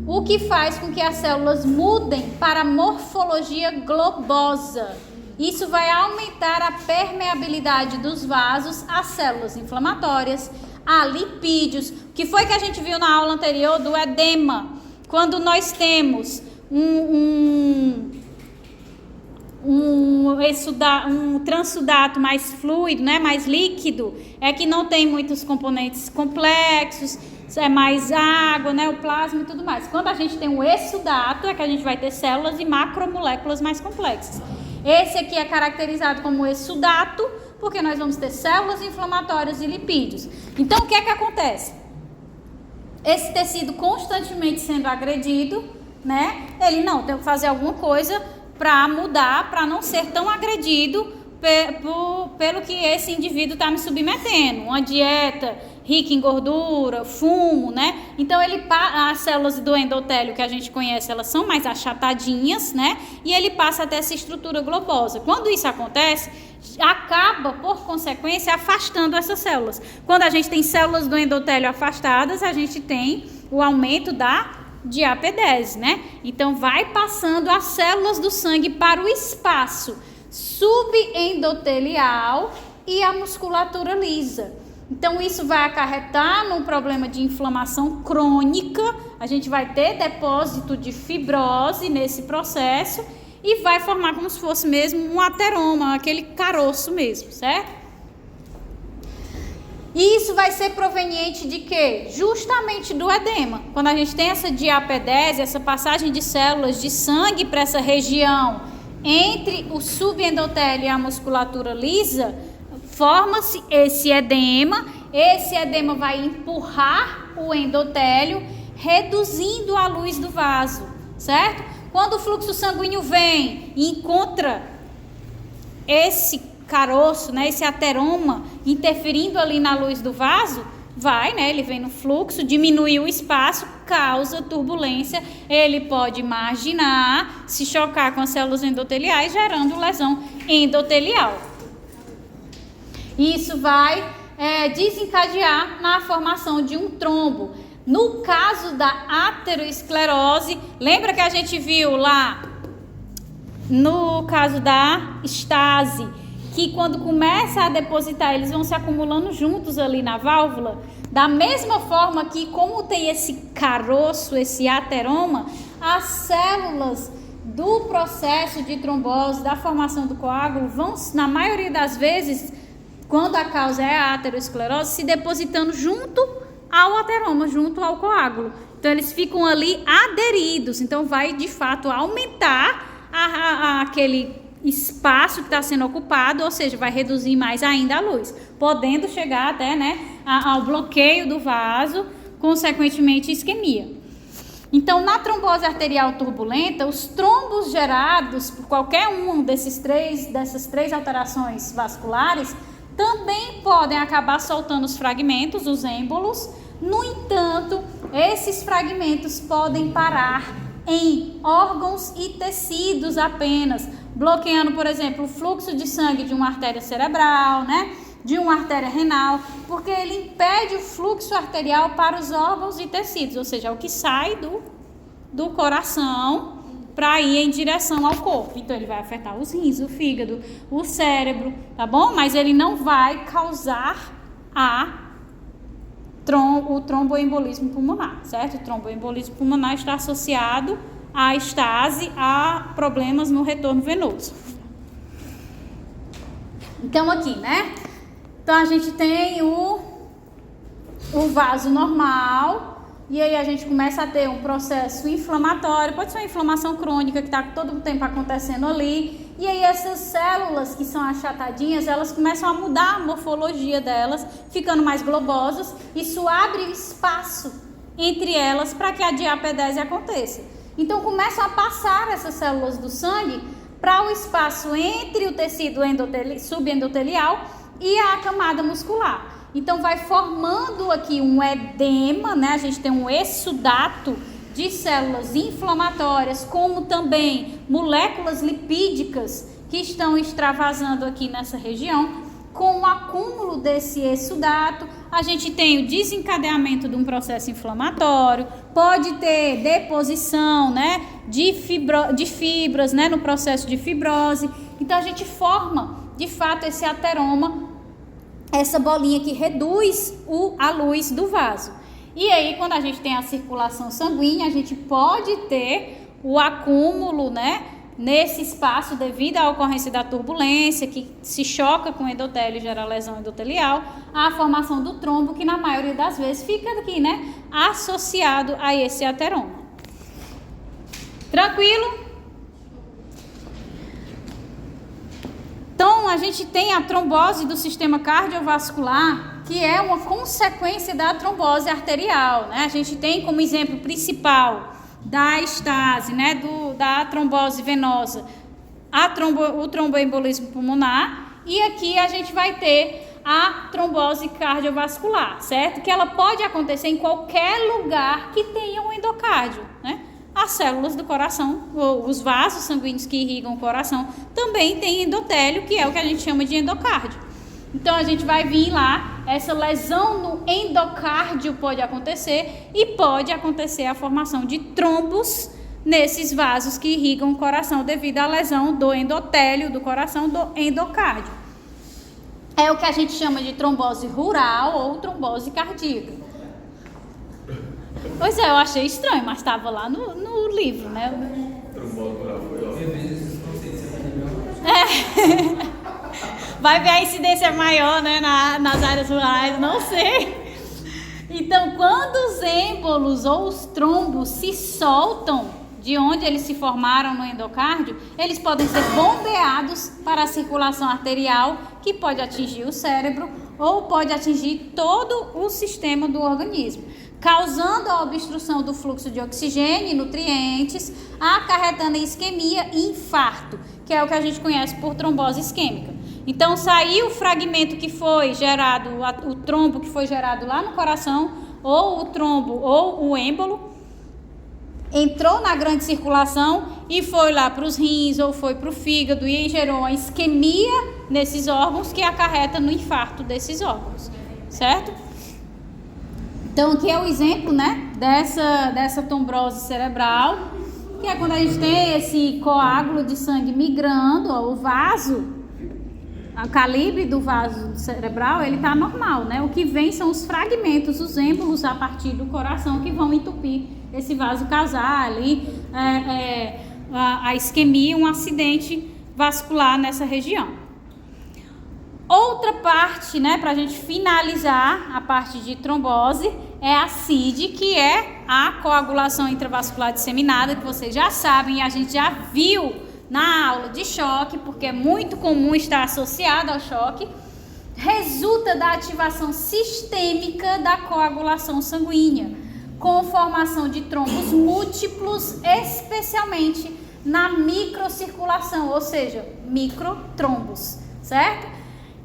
o que faz com que as células mudem para morfologia globosa. Isso vai aumentar a permeabilidade dos vasos às células inflamatórias, a lipídios. O que foi que a gente viu na aula anterior do edema? Quando nós temos um transsudato mais fluido, né, mais líquido, é que não tem muitos componentes complexos, é mais água, né, o plasma e tudo mais. Quando a gente tem um exsudato, é que a gente vai ter células e macromoléculas mais complexas. Esse aqui é caracterizado como exsudato, porque nós vamos ter células inflamatórias e lipídios. Então, o que é que acontece? Esse tecido constantemente sendo agredido, né, ele não tem que fazer alguma coisa para mudar, para não ser tão agredido pelo que esse indivíduo está me submetendo. Uma dieta rica em gordura, fumo, né? Então, as células do endotélio que a gente conhece, elas são mais achatadinhas, né? E ele passa a ter essa estrutura globosa. Quando isso acontece, acaba, por consequência, afastando essas células. Quando a gente tem células do endotélio afastadas, a gente tem o aumento da diapedese, né? Então, vai passando as células do sangue para o espaço subendotelial e a musculatura lisa. Então, isso vai acarretar num problema de inflamação crônica. A gente vai ter depósito de fibrose nesse processo e vai formar como se fosse mesmo um ateroma, aquele caroço mesmo, certo? E isso vai ser proveniente de quê? Justamente do edema. Quando a gente tem essa diapedese, essa passagem de células de sangue para essa região entre o subendotélio e a musculatura lisa, forma-se esse edema vai empurrar o endotélio, reduzindo a luz do vaso, certo? Quando o fluxo sanguíneo vem e encontra esse caroço, né, esse ateroma, interferindo ali na luz do vaso, ele vem no fluxo, diminui o espaço, causa turbulência, ele pode marginar, se chocar com as células endoteliais, gerando lesão endotelial. Isso vai desencadear na formação de um trombo. No caso da aterosclerose, lembra que a gente viu lá no caso da estase, que quando começa a depositar, eles vão se acumulando juntos ali na válvula? Da mesma forma que, como tem esse caroço, esse ateroma, as células do processo de trombose, da formação do coágulo, vão, na maioria das vezes, quando a causa é a aterosclerose, se depositando junto ao ateroma, junto ao coágulo. Então, eles ficam ali aderidos. Então, vai, de fato, aumentar aquele espaço que está sendo ocupado, ou seja, vai reduzir mais ainda a luz, podendo chegar até, né, ao bloqueio do vaso, consequentemente, isquemia. Então, na trombose arterial turbulenta, os trombos gerados por qualquer um dessas três alterações vasculares também podem acabar soltando os fragmentos, os êmbolos. No entanto, esses fragmentos podem parar em órgãos e tecidos apenas, bloqueando, por exemplo, o fluxo de sangue de uma artéria cerebral, né, de uma artéria renal, porque ele impede o fluxo arterial para os órgãos e tecidos, ou seja, o que sai do do coração para ir em direção ao corpo. Então ele vai afetar os rins, o fígado, o cérebro, tá bom? Mas ele não vai causar o tromboembolismo pulmonar, certo? O tromboembolismo pulmonar está associado à estase, a problemas no retorno venoso. Então aqui, né? Então a gente tem o vaso normal, e aí a gente começa a ter um processo inflamatório, pode ser uma inflamação crônica que está todo o tempo acontecendo ali, e aí essas células que são achatadinhas, elas começam a mudar a morfologia delas, ficando mais globosas, isso abre espaço entre elas para que a diapedese aconteça. Então começam a passar essas células do sangue para o espaço entre o tecido subendotelial e a camada muscular. Então vai formando aqui um edema, né? A gente tem um exudato de células inflamatórias, como também moléculas lipídicas que estão extravasando aqui nessa região. Com o acúmulo desse exudato, a gente tem o desencadeamento de um processo inflamatório, pode ter deposição, né, de fibras, né, no processo de fibrose. Então a gente forma, de fato, esse ateroma, essa bolinha que reduz a luz do vaso. E aí, quando a gente tem a circulação sanguínea, a gente pode ter o acúmulo, né, nesse espaço devido à ocorrência da turbulência, que se choca com o endotélio e gera lesão endotelial, a formação do trombo, que na maioria das vezes fica aqui, né, associado a esse ateroma. Tranquilo? Então, a gente tem a trombose do sistema cardiovascular, que é uma consequência da trombose arterial, né? A gente tem como exemplo principal da estase, né, da trombose venosa, o tromboembolismo pulmonar, e aqui a gente vai ter a trombose cardiovascular, certo? Que ela pode acontecer em qualquer lugar que tenha um endocárdio, né? As células do coração, os vasos sanguíneos que irrigam o coração, também tem endotélio, que é o que a gente chama de endocárdio. Então a gente vai vir lá, essa lesão no endocárdio pode acontecer, e pode acontecer a formação de trombos nesses vasos que irrigam o coração devido à lesão do endotélio do coração, do endocárdio. É o que a gente chama de trombose rural ou trombose cardíaca. Pois é, eu achei estranho, mas estava lá no livro, né? Vai ver a incidência maior, né, nas áreas rurais, não sei. Então, quando os êmbolos ou os trombos se soltam de onde eles se formaram no endocárdio, eles podem ser bombeados para a circulação arterial, que pode atingir o cérebro ou pode atingir todo o sistema do organismo, causando a obstrução do fluxo de oxigênio e nutrientes, acarretando em isquemia e infarto, que é o que a gente conhece por trombose isquêmica. Então, saiu o fragmento que foi gerado, o trombo que foi gerado lá no coração, ou o trombo ou o êmbolo, entrou na grande circulação e foi lá para os rins ou foi para o fígado e gerou uma isquemia nesses órgãos que acarreta no infarto desses órgãos, certo? Então, aqui é o exemplo, né, dessa trombose cerebral, que é quando a gente tem esse coágulo de sangue migrando, ó, o vaso, o calibre do vaso cerebral, ele está normal, né? O que vem são os fragmentos, os êmbolos a partir do coração que vão entupir esse vaso, causar ali a isquemia, um acidente vascular nessa região. Outra parte, né, para a gente finalizar a parte de trombose, é a CID, que é a coagulação intravascular disseminada, que vocês já sabem e a gente já viu na aula de choque, porque é muito comum estar associado ao choque, resulta da ativação sistêmica da coagulação sanguínea, com formação de trombos múltiplos, especialmente na microcirculação, ou seja, microtrombos, certo?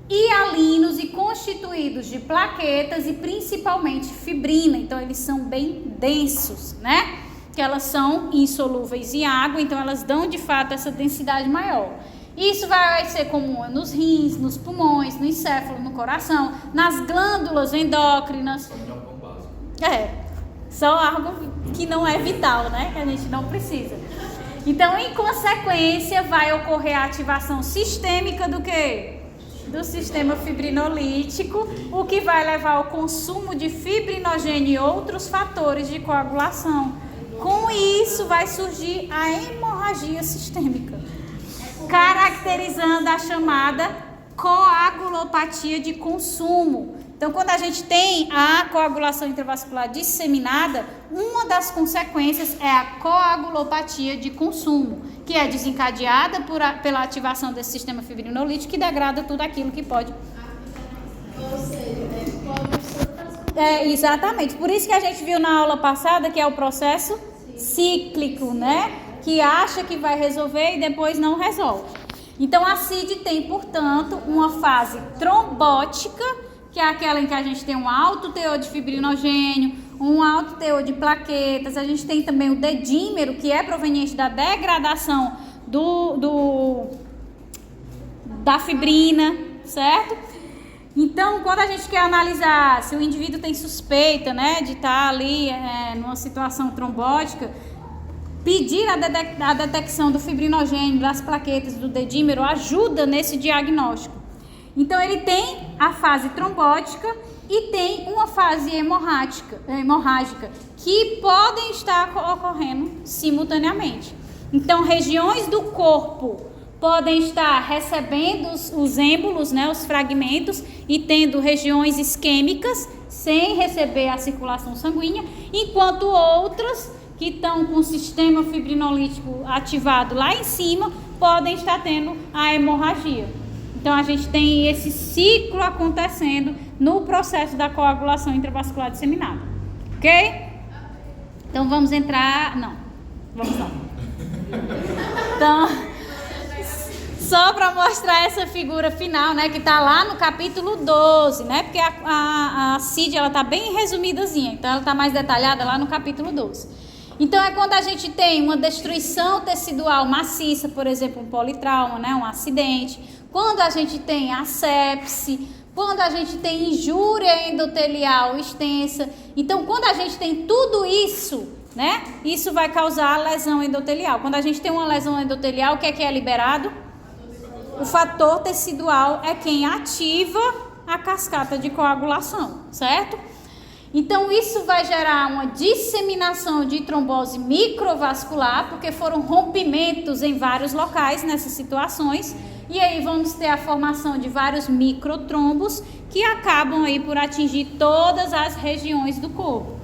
Hialinos e constituídos de plaquetas e principalmente fibrina, então eles são bem densos, né? Que elas são insolúveis em água, então elas dão de fato essa densidade maior. Isso vai ser comum nos rins, nos pulmões, no encéfalo, no coração, nas glândulas endócrinas. Só algo que não é vital, né? Que a gente não precisa. Então, em consequência, vai ocorrer a ativação sistêmica do quê? Do sistema fibrinolítico, o que vai levar ao consumo de fibrinogênio e outros fatores de coagulação. Com isso, vai surgir a hemorragia sistêmica, caracterizando a chamada coagulopatia de consumo. Então, quando a gente tem a coagulação intravascular disseminada, uma das consequências é a coagulopatia de consumo, que é desencadeada pela ativação desse sistema fibrinolítico, que degrada tudo aquilo que pode. Ou seja, pode Exatamente. Por isso que a gente viu na aula passada que é o processo cíclico, né? Que acha que vai resolver e depois não resolve. Então, a CID tem, portanto, uma fase trombótica, que é aquela em que a gente tem um alto teor de fibrinogênio, um alto teor de plaquetas. A gente tem também o dedímero, que é proveniente da degradação da fibrina, certo? Então, quando a gente quer analisar se o indivíduo tem suspeita, né, de estar ali numa situação trombótica, pedir a detecção do fibrinogênio, das plaquetas, do dedímero, ajuda nesse diagnóstico. Então, ele tem a fase trombótica e tem uma fase hemorrágica, que podem estar ocorrendo simultaneamente. Então, regiões do corpo podem estar recebendo os êmbolos, né, os fragmentos, e tendo regiões isquêmicas, sem receber a circulação sanguínea, enquanto outras que estão com o sistema fibrinolítico ativado lá em cima, podem estar tendo a hemorragia. Então, a gente tem esse ciclo acontecendo no processo da coagulação intravascular disseminada. Ok? Então, vamos entrar... Não, vamos lá. Então, só para mostrar essa figura final, né, que está lá no capítulo 12, né? Porque a CID, ela está bem resumidazinha, então ela está mais detalhada lá no capítulo 12. Então, é quando a gente tem uma destruição tecidual maciça, por exemplo, um politrauma, né, um acidente, quando a gente tem a sepse, quando a gente tem injúria endotelial extensa. Então, quando a gente tem tudo isso, né, isso vai causar lesão endotelial. Quando a gente tem uma lesão endotelial, o que é liberado? O fator tecidual é quem ativa a cascata de coagulação, certo? Então, isso vai gerar uma disseminação de trombose microvascular, porque foram rompimentos em vários locais nessas situações, e aí vamos ter a formação de vários microtrombos que acabam aí por atingir todas as regiões do corpo.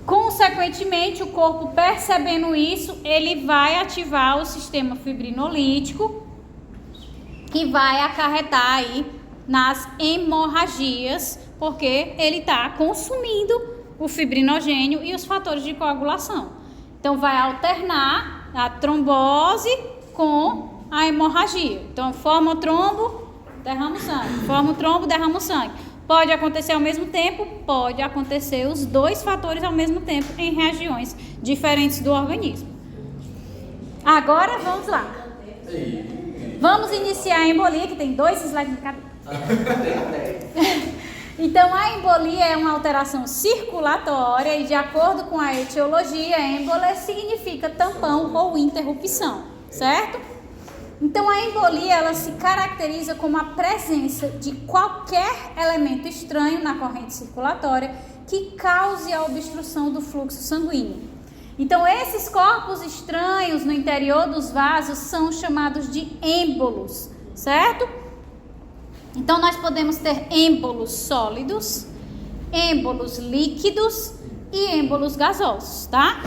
Consequentemente, o corpo, percebendo isso, ele vai ativar o sistema fibrinolítico, que vai acarretar aí nas hemorragias, porque ele está consumindo o fibrinogênio e os fatores de coagulação. Então, vai alternar a trombose com a hemorragia. Então, forma o trombo, derrama o sangue. Forma o trombo, derrama o sangue. Pode acontecer ao mesmo tempo? Pode acontecer os dois fatores ao mesmo tempo em regiões diferentes do organismo. Agora, vamos lá. Vamos iniciar a embolia, que tem 2 slides de cada. Então, a embolia é uma alteração circulatória e, de acordo com a etiologia, êmbola significa tampão ou interrupção, certo? Então, a embolia, ela se caracteriza como a presença de qualquer elemento estranho na corrente circulatória que cause a obstrução do fluxo sanguíneo. Então, esses corpos estranhos no interior dos vasos são chamados de êmbolos, certo? Então, nós podemos ter êmbolos sólidos, êmbolos líquidos e êmbolos gasosos, tá?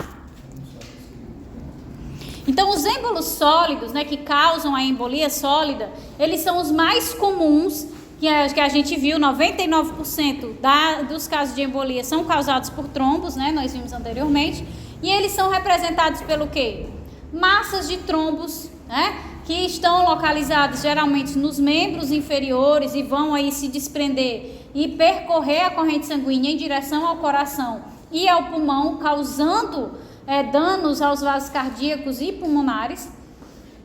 Então, os êmbolos sólidos, né, que causam a embolia sólida, eles são os mais comuns, que a gente viu, 99% dos casos de embolia são causados por trombos, né, nós vimos anteriormente, e eles são representados pelo quê? Massas de trombos, né, que estão localizados geralmente nos membros inferiores e vão aí se desprender e percorrer a corrente sanguínea em direção ao coração e ao pulmão, causando danos aos vasos cardíacos e pulmonares.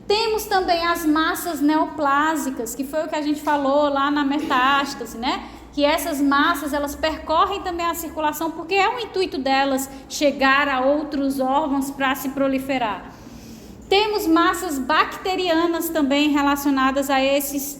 Temos também as massas neoplásicas, que foi o que a gente falou lá na metástase, né? que essas massas, elas percorrem também a circulação, porque é o intuito delas chegar a outros órgãos para se proliferar. Temos massas bacterianas também relacionadas a esses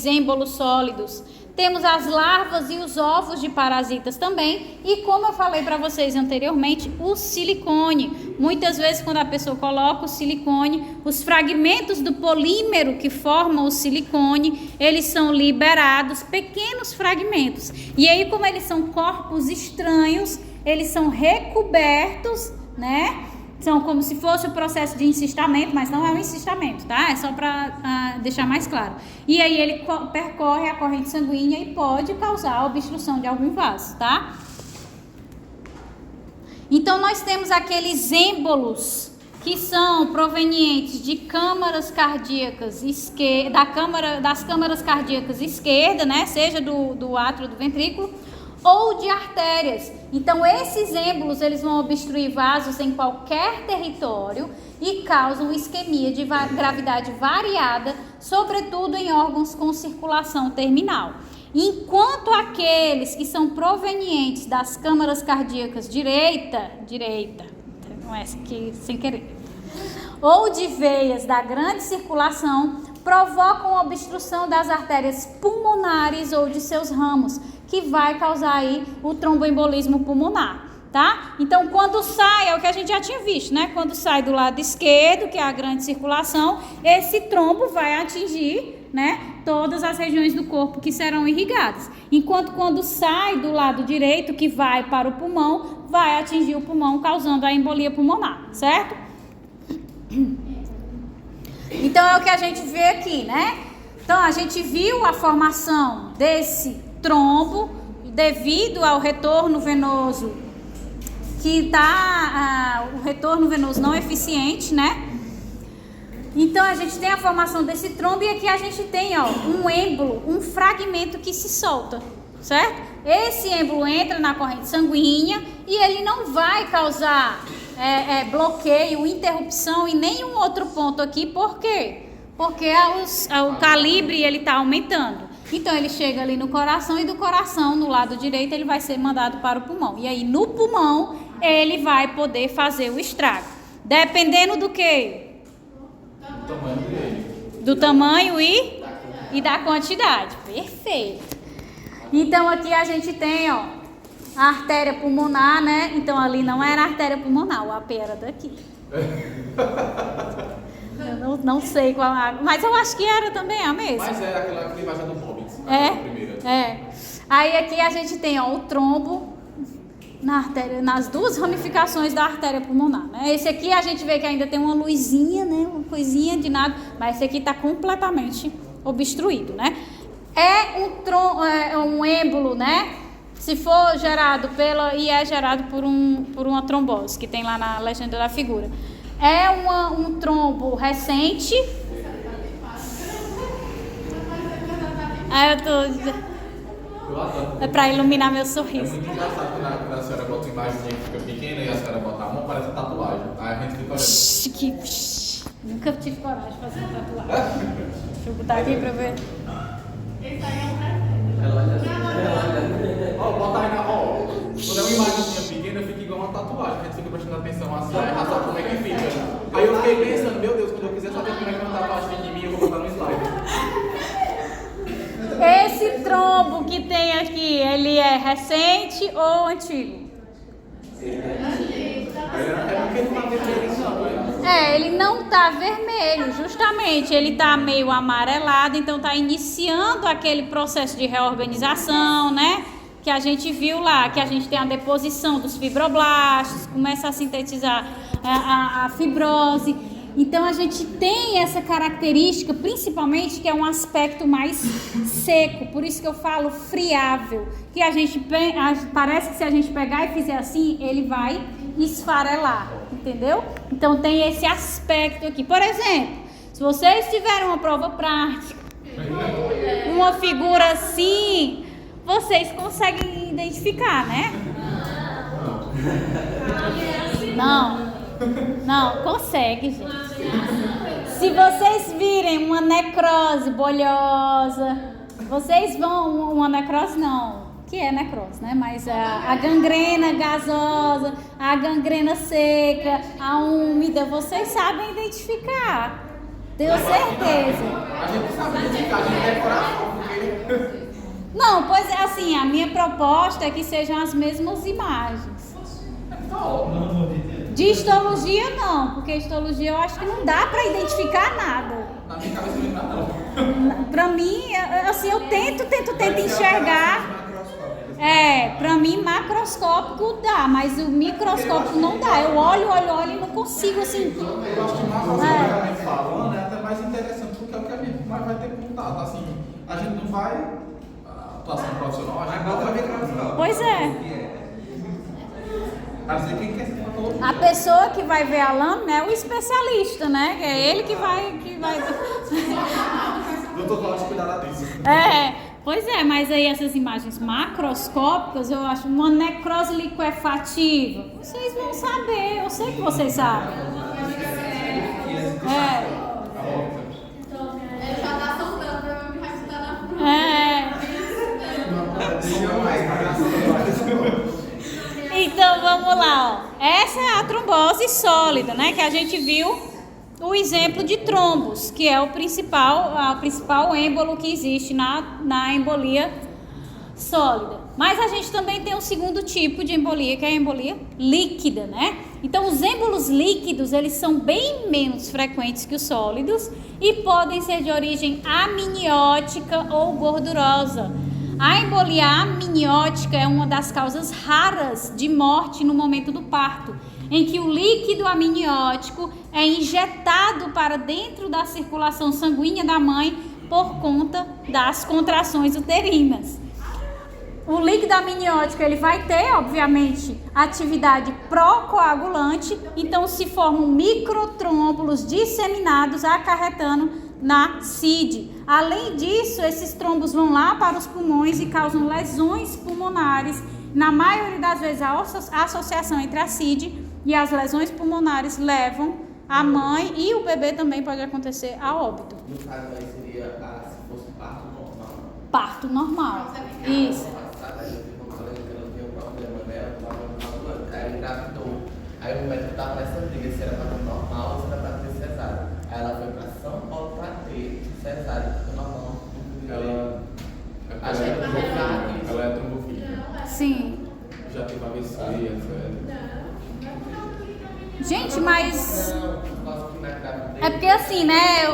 êmbolos sólidos. Temos as larvas e os ovos de parasitas também. E como eu falei para vocês anteriormente, o silicone. Muitas vezes quando a pessoa coloca o silicone, os fragmentos do polímero que formam o silicone, eles são liberados, pequenos fragmentos. E aí, como eles são corpos estranhos, eles são recobertos, né? São como se fosse o processo de encistamento, mas não é um encistamento, tá? É só para deixar mais claro. E aí ele percorre a corrente sanguínea e pode causar obstrução de algum vaso, tá? Então nós temos aqueles êmbolos que são provenientes de câmaras cardíacas das câmaras cardíacas esquerda, né? Seja do átrio do ventrículo, ou de artérias. Então esses êmbolos, eles vão obstruir vasos em qualquer território e causam isquemia de gravidade variada, sobretudo em órgãos com circulação terminal. Enquanto aqueles que são provenientes das câmaras cardíacas direita, não é essa aqui sem querer, ou de veias da grande circulação, provocam obstrução das artérias pulmonares ou de seus ramos, que vai causar aí o tromboembolismo pulmonar, tá? Então, quando sai, é o que a gente já tinha visto, né? Quando sai do lado esquerdo, que é a grande circulação, esse trombo vai atingir, né, todas as regiões do corpo que serão irrigadas. Enquanto quando sai do lado direito, que vai para o pulmão, vai atingir o pulmão, causando a embolia pulmonar, certo? Então, é o que a gente vê aqui, né? Então, a gente viu a formação desse trombo devido ao retorno venoso o retorno venoso não eficiente, né? Então a gente tem a formação desse trombo e aqui a gente tem, ó, um êmbolo, um fragmento que se solta, certo? Esse êmbolo entra na corrente sanguínea e ele não vai causar bloqueio, interrupção em nenhum outro ponto aqui. Por quê? Porque o calibre ele está aumentando. Então ele chega ali no coração e do coração, no lado direito, ele vai ser mandado para o pulmão. E aí no pulmão ele vai poder fazer o estrago. Dependendo do quê? Do tamanho e da quantidade. Perfeito. Então aqui a gente tem, ó, a artéria pulmonar, né? Então ali não era artéria pulmonar, o AP era daqui. Eu não sei qual, mas eu acho que era também a mesma. Mas era aquela imagem do Hobbit. Aí aqui a gente tem, ó, o trombo na artéria, nas duas ramificações da artéria pulmonar, né? Esse aqui a gente vê que ainda tem uma luzinha, né? Uma coisinha de nada, mas esse aqui está completamente obstruído, né? É um êmbolo, né? Se for gerado é gerado por uma trombose, que tem lá na legenda da figura. É um trombo recente. É para iluminar meu sorriso. É muito engraçado quando a senhora bota imagem que fica pequena e a senhora bota a mão, parece tatuagem. Aí a gente fica olhando. Nunca tive coragem de fazer tatuagem. Deixa eu botar aqui para ver. Esse aí é um presente. Ó, bota aí quando é uma imagenzinha pequena, fica igual uma tatuagem. A gente fica prestando atenção assim, só como é que fica. Aí eu fiquei pensando, meu Deus, quando eu quiser saber como é que uma tatuagem fica em mim, eu vou botar no slide. Esse trombo que tem aqui, ele é recente ou antigo? É porque não tá vermelho, não. Ele não tá vermelho, justamente. Ele tá meio amarelado, então tá iniciando aquele processo de reorganização, né? Que a gente viu lá, que a gente tem a deposição dos fibroblastos, começa a sintetizar a fibrose. Então a gente tem essa característica, principalmente, que é um aspecto mais seco, por isso que eu falo friável, que a gente parece que se a gente pegar e fizer assim, ele vai esfarelar, entendeu? Então tem esse aspecto aqui. Por exemplo, se vocês tiverem uma prova prática, uma figura assim, vocês conseguem identificar, né? Não, consegue, gente. Se vocês virem uma necrose bolhosa, Vocês vão, uma necrose não, que é necrose, né? Mas a gangrena gasosa, a gangrena seca, a úmida, vocês sabem identificar. Tenho certeza. A gente sabe identificar, a gente decorar porque... Não, pois é assim, a minha proposta é que sejam as mesmas imagens. De histologia não, porque histologia eu acho que não dá para identificar nada. Na minha cabeça não dá não. Para mim, assim, eu tento enxergar. Para mim macroscópico dá, mas o microscópico não dá. Eu olho e não consigo assim. Eu acho que macroscopicamente falando é até mais interessante porque é o que a gente mais vai ter contato. Assim, a gente não vai. A atuação profissional, a gente vai ver microscópio. Pois é. Para dizer quem quer ser patologista. A pessoa que vai ver a lâmina é o especialista, né? É ele que vai. Doutor Cláudio, cuidar disso. Pois é, mas aí essas imagens macroscópicas, eu acho uma necrose liquefativa. Vocês vão saber, eu sei que vocês sabem. Ele já tá soltando, provavelmente vai estar na frente. Então vamos lá, ó. Essa é a trombose sólida, né? Que a gente viu o exemplo de trombos, que é o principal êmbolo que existe na embolia sólida. Mas a gente também tem um segundo tipo de embolia, que é a embolia líquida, né? Então os êmbolos líquidos, eles são bem menos frequentes que os sólidos e podem ser de origem amniótica ou gordurosa. A embolia amniótica é uma das causas raras de morte no momento do parto, em que o líquido amniótico é injetado para dentro da circulação sanguínea da mãe por conta das contrações uterinas. O líquido amniótico ele vai ter, obviamente, atividade procoagulante, então se formam microtrômbulos disseminados acarretando na CID. Além disso, esses trombos vão lá para os pulmões e causam lesões pulmonares. Na maioria das vezes, a associação entre a CID e as lesões pulmonares levam a mãe e o bebê também pode acontecer a óbito. No caso aí seria, se fosse parto normal. Parto normal. Isso. Passada, eu tive uma colega que ela tinha um problema dela, aí ele engravidou. Aí o médico estava nessa briga se era parto normal ou se era para ter cesárea. Aí ela foi para São Paulo para ter cesárea, porque normal Ela é trombofílica. Sim. Já teve AVC, etc. Gente, mas não, por causa que na gravidez. é porque assim, né?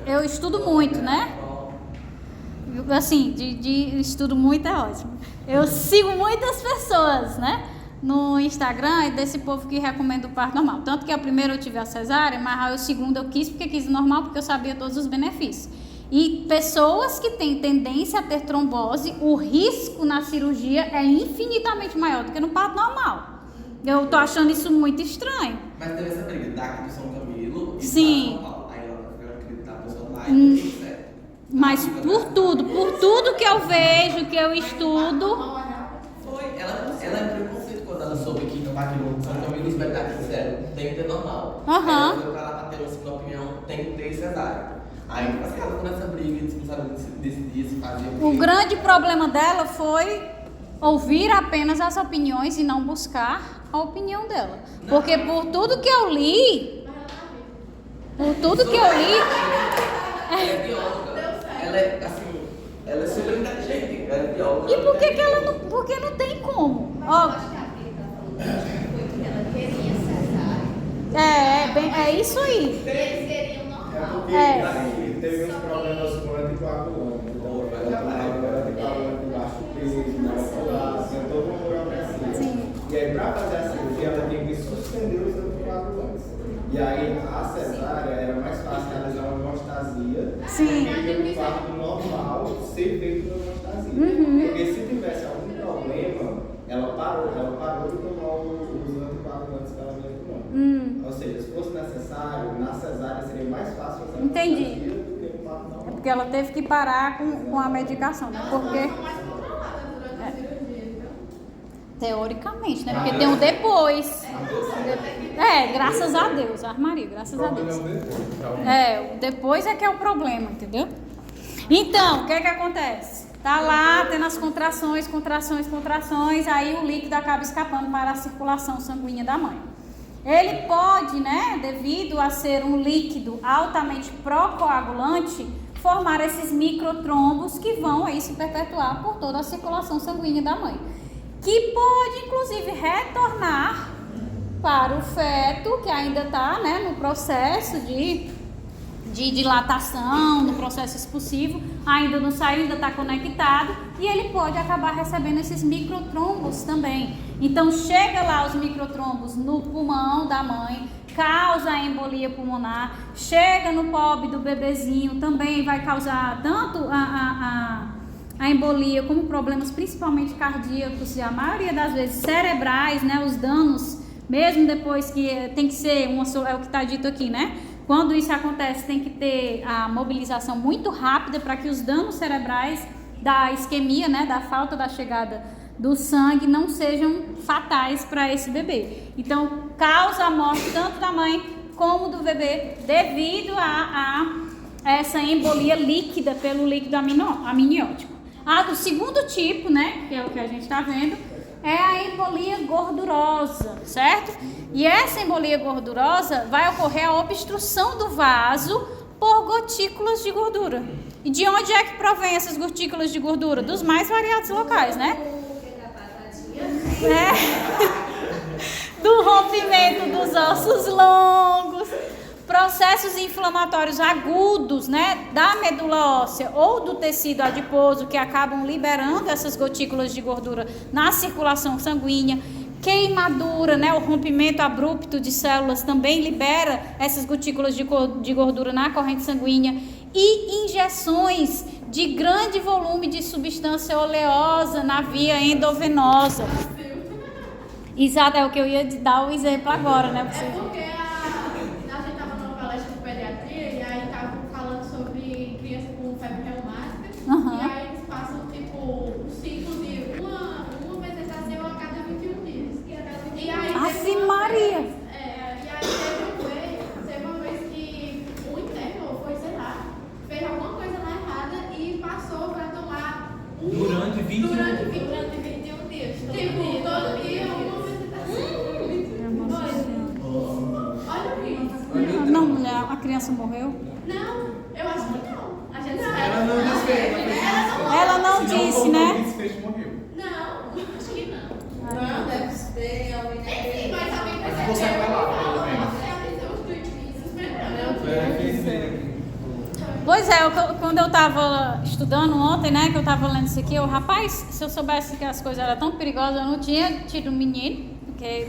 Eu estudo muito, né? Assim, de estudo muito é ótimo. Eu sigo muitas pessoas, né? No Instagram, desse povo que recomenda o parto normal. Tanto que a primeira eu tive a cesárea, mas a segunda eu quis porque quis o normal, porque eu sabia todos os benefícios. E pessoas que têm tendência a ter trombose, o risco na cirurgia é infinitamente maior do que no parto normal. Eu tô achando isso muito estranho. Mas teve essa briga daqui do São Camilo e Sim. São Paulo. Aí ela foi acreditar a pessoa lá e tudo certo. Mas por tudo que eu vejo, que eu estudo. Foi, ela é preconceito quando ela soube que no Parque do São Camilo os médicos disseram, tem que ter normal. Aham. Aí ela foi pra lá pra ter uma segunda opinião, tem que ter cesárea. Aí tipo assim, ela ficou nessa briga, eles não sabiam decidir se fazia O grande problema dela foi ouvir apenas as opiniões e não buscar a opinião dela. Porque por tudo que eu li, Ela é bióloga. Ela é assim, ela é super inteligente, ela é bióloga. e por que ela não, porque não tem como? Mas Ó, eu acho que a Rita foi porque ela queria cesárea. é isso aí. Eles queriam normal. Porque assim, teve uns problemas com anticoagulante. Então, ela tomava anticoagulante de baixo peso, tinha toda uma burocracia. Sim. E aí, para fazer a cirurgia, ela tinha que suspender os anticoagulantes. E aí, a cesárea era mais fácil realizar uma hemostasia Sim. do que o parto normal ser feito uma hemostasia. Uhum. Porque se tivesse algum problema, ela parou de tomar os anticoagulantes que ela vinha tomando. Ou seja, se fosse necessário, na cesárea seria mais fácil fazer Entendi. hemostasia do que no parto É normal. porque ela teve que parar com a medicação, né? Porque Elas são mais controladas durante a cirurgia, então. teoricamente, né? Porque tem um depois. Graças a Deus, Maria, graças a Deus. Problema dele. O depois é que é o problema, entendeu? Então, o que acontece? Tá lá tendo as contrações, aí o líquido acaba escapando para a circulação sanguínea da mãe. Ele pode, né, devido a ser um líquido altamente procoagulante, formar esses microtrombos que vão aí se perpetuar por toda a circulação sanguínea da mãe, que pode inclusive retornar para o feto que ainda está, né, no processo de dilatação, no processo expulsivo, ainda não saiu, ainda está conectado, e ele pode acabar recebendo esses microtrombos também. Então chega lá os microtrombos no pulmão da mãe, causa a embolia pulmonar, chega no POB do bebezinho, também vai causar tanto a embolia como problemas principalmente cardíacos e a maioria das vezes cerebrais, né, os danos, mesmo depois que tem que ser, é o que está dito aqui, né? Quando isso acontece, tem que ter a mobilização muito rápida para que os danos cerebrais da isquemia, né, da falta da chegada do sangue, não sejam fatais para esse bebê. Então, causa a morte tanto da mãe como do bebê devido a essa embolia líquida pelo líquido amniótico. O segundo tipo, né, que é o que a gente está vendo, é a embolia gordurosa, certo? E essa embolia gordurosa vai ocorrer a obstrução do vaso por gotículas de gordura. E de onde é que provém essas gotículas de gordura? Dos mais variados locais, né? Do rompimento dos ossos longos, processos inflamatórios agudos, né, da medula óssea ou do tecido adiposo que acabam liberando essas gotículas de gordura na circulação sanguínea, queimadura, né, o rompimento abrupto de células também libera essas gotículas de gordura na corrente sanguínea e injeções de grande volume de substância oleosa na via endovenosa. Exato, é o que eu ia dar o exemplo agora, né? É porque a gente estava numa palestra de pediatria e aí estavam falando sobre criança com febre reumática. Uhum. E aí eles passam, tipo, o ciclo de uma visitação a cada 21 dias. E aí Ave Maria! E aí teve uma vez que o interno foi, sei lá, fez alguma coisa lá errada e passou para tomar Durante 21 dias. Tipo, todo dia uma visitação. Olha isso. Não, mulher, a criança morreu? Não, eu acho que não. A gente Ela não disse. Ela não disse, né? Desfecho morreu. Não, acho que não. Não, deve ter alguém Enfim, mas alguém percebeu. Você vai lá, pelo menos. Os tweets esperando. Pois é, quando eu estava estudando ontem, né, que eu estava lendo isso aqui, rapaz, se eu soubesse que as coisas eram tão perigosas, eu não tinha tido um menino, porque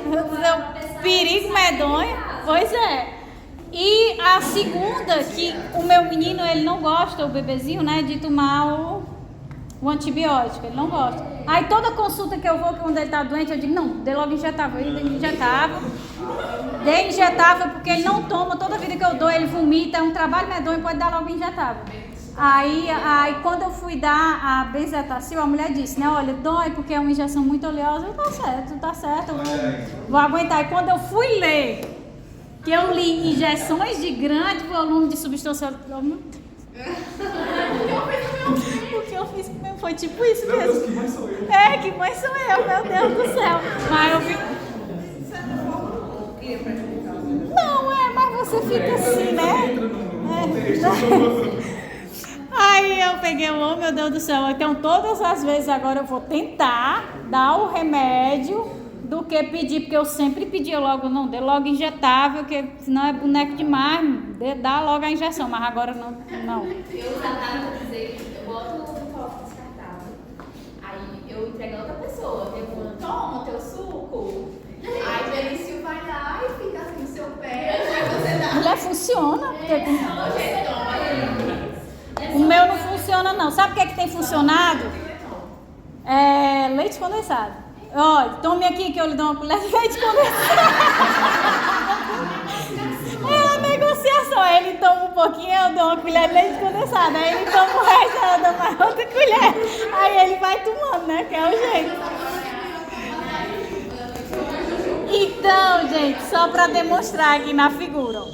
o perigo medonho, pois é. E a segunda, que o meu menino, ele não gosta, o bebezinho, né, de tomar o antibiótico, ele não gosta. Aí toda consulta que eu vou, quando ele tá doente, eu digo, não, dê logo injetável, ele injetável. Dê injetável porque ele não toma, toda vida que eu dou ele vomita, é um trabalho medonho, pode dar logo injetável. Aí quando eu fui dar a benzetacil, a mulher disse, né, olha, dói porque é uma injeção muito oleosa. Eu, tá certo, eu vou aguentar. E quando eu fui ler, que eu li injeções de grande volume de substância... O que eu fiz foi tipo isso mesmo. Meu Deus, que mãe sou eu? Que mãe sou eu, meu Deus do céu. Mas eu fico... Não, mas você fica assim, né? Aí eu peguei, oh meu Deus do céu, então todas as vezes agora eu vou tentar dar o remédio do que pedir, porque eu sempre pedia logo, não, dê logo injetável, porque senão é boneco demais, dá logo a injeção, mas agora não. Eu usava pra dizer, eu boto no copo descartável, aí eu entrego a outra pessoa, toma teu suco, aí o Felício vai lá e fica assim no seu pé, aí você dá. Mulher, funciona, porque... O meu não funciona não. Sabe o que é que tem funcionado? Leite condensado. Olha, tome aqui que eu lhe dou uma colher de leite condensado. É uma negociação. Ele toma um pouquinho, eu dou uma colher de leite condensado. Aí ele toma o resto, eu dou mais outra colher. Aí ele vai tomando, né? Que é o jeito. Então, gente, só para demonstrar aqui na figura.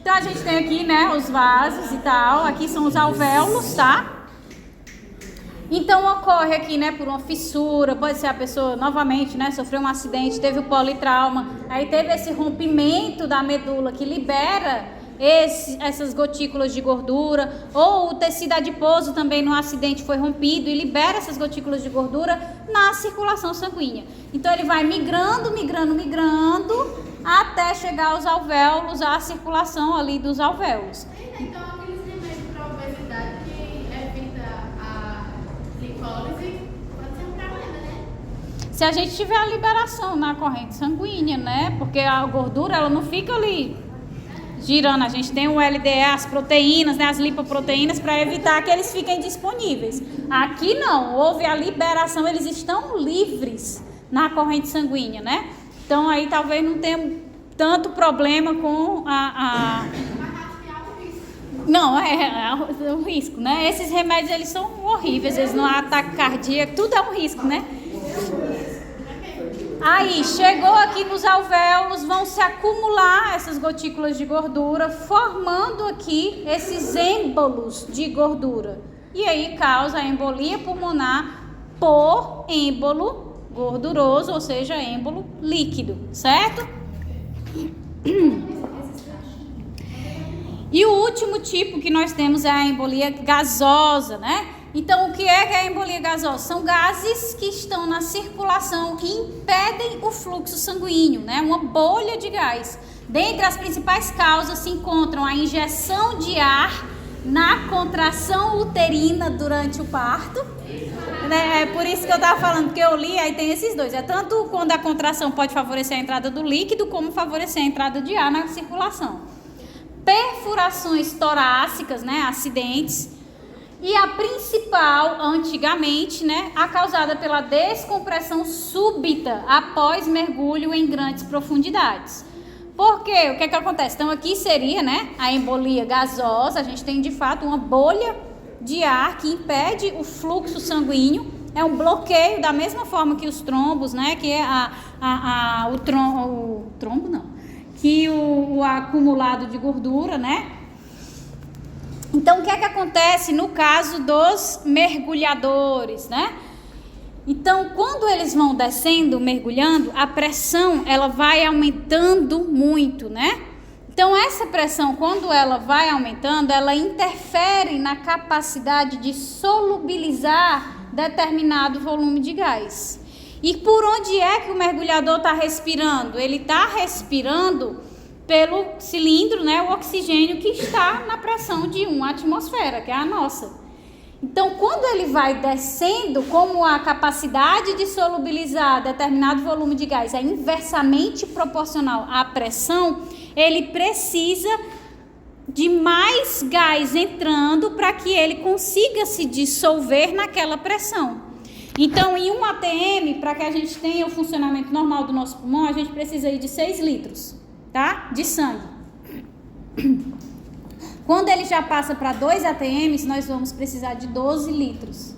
Então a gente tem aqui, né, os vasos e tal, aqui são os alvéolos, tá? Então ocorre aqui, né, por uma fissura, pode ser a pessoa novamente, né, sofreu um acidente, teve o politrauma, aí teve esse rompimento da medula que libera essas gotículas de gordura, ou o tecido adiposo também no acidente foi rompido e libera essas gotículas de gordura na circulação sanguínea. Então ele vai migrando até chegar aos alvéolos, à circulação ali dos alvéolos. Então, aqueles remédios para obesidade que evita a glicólise pode ser um problema, né? Se a gente tiver a liberação na corrente sanguínea, né? Porque a gordura, ela não fica ali girando. A gente tem o LDL, as proteínas, né? As lipoproteínas, para evitar que eles fiquem disponíveis. Aqui não, houve a liberação, eles estão livres na corrente sanguínea, né? Então aí talvez não tenha tanto problema com Não, é um risco, né? Esses remédios, eles são horríveis, eles não há ataque cardíaco, tudo é um risco, né? Aí, chegou aqui nos alvéolos, vão se acumular essas gotículas de gordura, formando aqui esses êmbolos de gordura. E aí causa a embolia pulmonar por êmbolo gorduroso, ou seja, êmbolo líquido, certo? E o último tipo que nós temos é a embolia gasosa, né? Então, o que é a embolia gasosa? São gases que estão na circulação que impedem o fluxo sanguíneo, né? Uma bolha de gás. Dentre as principais causas se encontram a injeção de ar na contração uterina durante o parto. É por isso que eu estava falando, porque eu li, aí tem esses dois. É tanto quando a contração pode favorecer a entrada do líquido, como favorecer a entrada de ar na circulação. Perfurações torácicas, né? Acidentes. E a principal, antigamente, né, a causada pela descompressão súbita após mergulho em grandes profundidades. Por quê? O que é que acontece? Então aqui seria, né, a embolia gasosa, a gente tem de fato uma bolha de ar que impede o fluxo sanguíneo, é um bloqueio da mesma forma que os trombos, né, que é o acumulado de gordura, né? Então, o que é que acontece no caso dos mergulhadores, né? Então, quando eles vão descendo, mergulhando, a pressão, ela vai aumentando muito, né? Então, essa pressão, quando ela vai aumentando, ela interfere na capacidade de solubilizar determinado volume de gás. E por onde é que o mergulhador está respirando? Ele está respirando pelo cilindro, né, o oxigênio que está na pressão de uma atmosfera, que é a nossa. Então, quando ele vai descendo, como a capacidade de solubilizar determinado volume de gás é inversamente proporcional à pressão, ele precisa de mais gás entrando para que ele consiga se dissolver naquela pressão. Então, em um ATM, para que a gente tenha o funcionamento normal do nosso pulmão, a gente precisa ir de 6 litros. Tá? De sangue. Quando ele já passa para 2 ATMs, nós vamos precisar de 12 litros.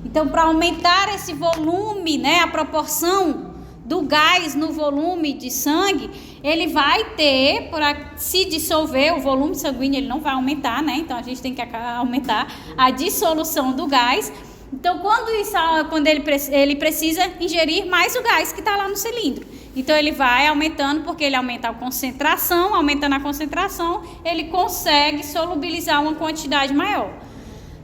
Então, para aumentar esse volume, né, a proporção do gás no volume de sangue, ele vai ter, para se dissolver, o volume sanguíneo ele não vai aumentar, né? Então, a gente tem que aumentar a dissolução do gás. Então, quando ele precisa ingerir mais o gás que está lá no cilindro. Então, ele vai aumentando, porque ele aumenta a concentração, aumentando a concentração, ele consegue solubilizar uma quantidade maior.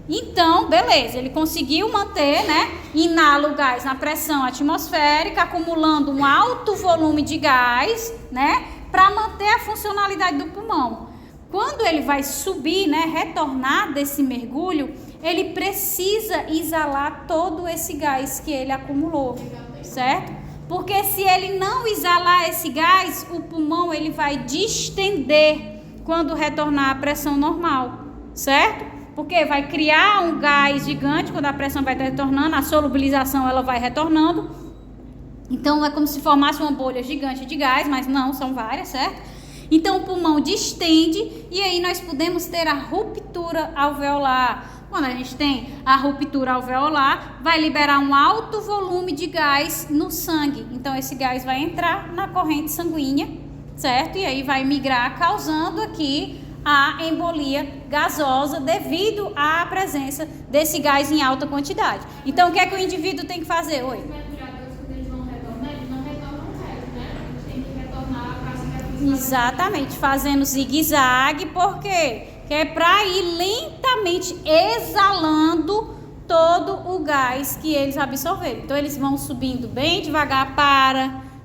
Então, beleza, ele conseguiu manter, né, inala o gás na pressão atmosférica, acumulando um alto volume de gás, né, para manter a funcionalidade do pulmão. Quando ele vai subir, né, retornar desse mergulho, ele precisa exalar todo esse gás que ele acumulou, certo? Porque se ele não exalar esse gás, o pulmão ele vai distender quando retornar à pressão normal, certo? Porque vai criar um gás gigante quando a pressão vai retornando, a solubilização ela vai retornando. Então é como se formasse uma bolha gigante de gás, mas não, são várias, certo? Então o pulmão distende e aí nós podemos ter a ruptura alveolar. Quando a gente tem a ruptura alveolar, vai liberar um alto volume de gás no sangue. Então, esse gás vai entrar na corrente sanguínea, certo? E aí vai migrar, causando aqui a embolia gasosa devido à presença desse gás em alta quantidade. Então, o que é que o indivíduo tem que fazer? Oi? Os mergulhadores, quando eles não retornam, eles não retornam reto, né? Eles têm que retornar para se retornar. Exatamente, fazendo zigue-zague, por quê? Que é para ir lentamente exalando todo o gás que eles absorveram. Então, eles vão subindo bem devagar,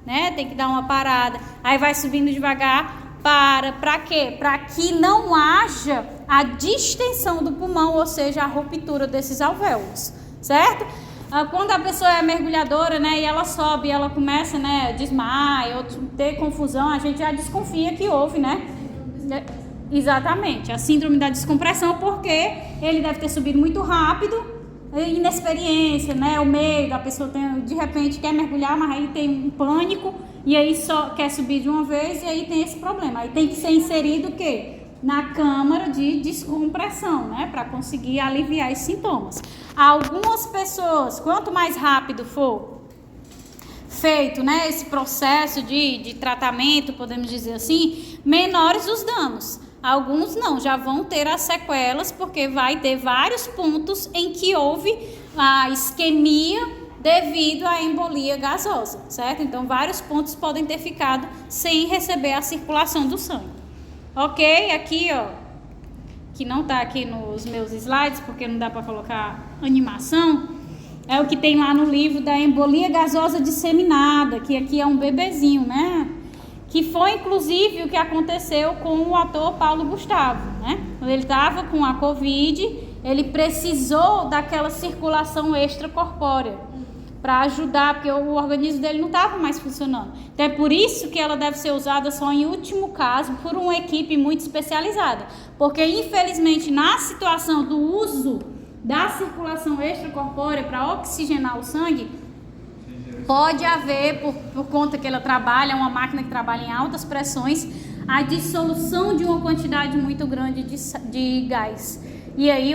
né? Tem que dar uma parada. Aí vai subindo devagar, para quê? Para que não haja a distensão do pulmão, ou seja, a ruptura desses alvéolos, certo? Quando a pessoa é mergulhadora, né, e ela sobe, ela começa, né, desmaia ou ter confusão, a gente já desconfia que houve, né? Exatamente, a síndrome da descompressão, porque ele deve ter subido muito rápido, inexperiência, né? O medo, a pessoa tem, de repente quer mergulhar, mas aí tem um pânico e aí só quer subir de uma vez e aí tem esse problema. Aí tem que ser inserido o quê? Na câmara de descompressão, né? Para conseguir aliviar esses sintomas. Algumas pessoas, quanto mais rápido for feito, né, esse processo de tratamento, podemos dizer assim, menores os danos. Alguns não, já vão ter as sequelas, porque vai ter vários pontos em que houve a isquemia devido à embolia gasosa, certo? Então, vários pontos podem ter ficado sem receber a circulação do sangue. Ok? Aqui, ó, que não tá aqui nos meus slides, porque não dá para colocar animação, é o que tem lá no livro da embolia gasosa disseminada, que aqui é um bebezinho, né? Que foi, inclusive, o que aconteceu com o ator Paulo Gustavo, né? Quando ele estava com a Covid, ele precisou daquela circulação extracorpórea para ajudar, porque o organismo dele não estava mais funcionando. Então, é por isso que ela deve ser usada só em último caso, por uma equipe muito especializada. Porque, infelizmente, na situação do uso da circulação extracorpórea para oxigenar o sangue, pode haver, por conta que ela trabalha, uma máquina que trabalha em altas pressões, a dissolução de uma quantidade muito grande de gás. E aí,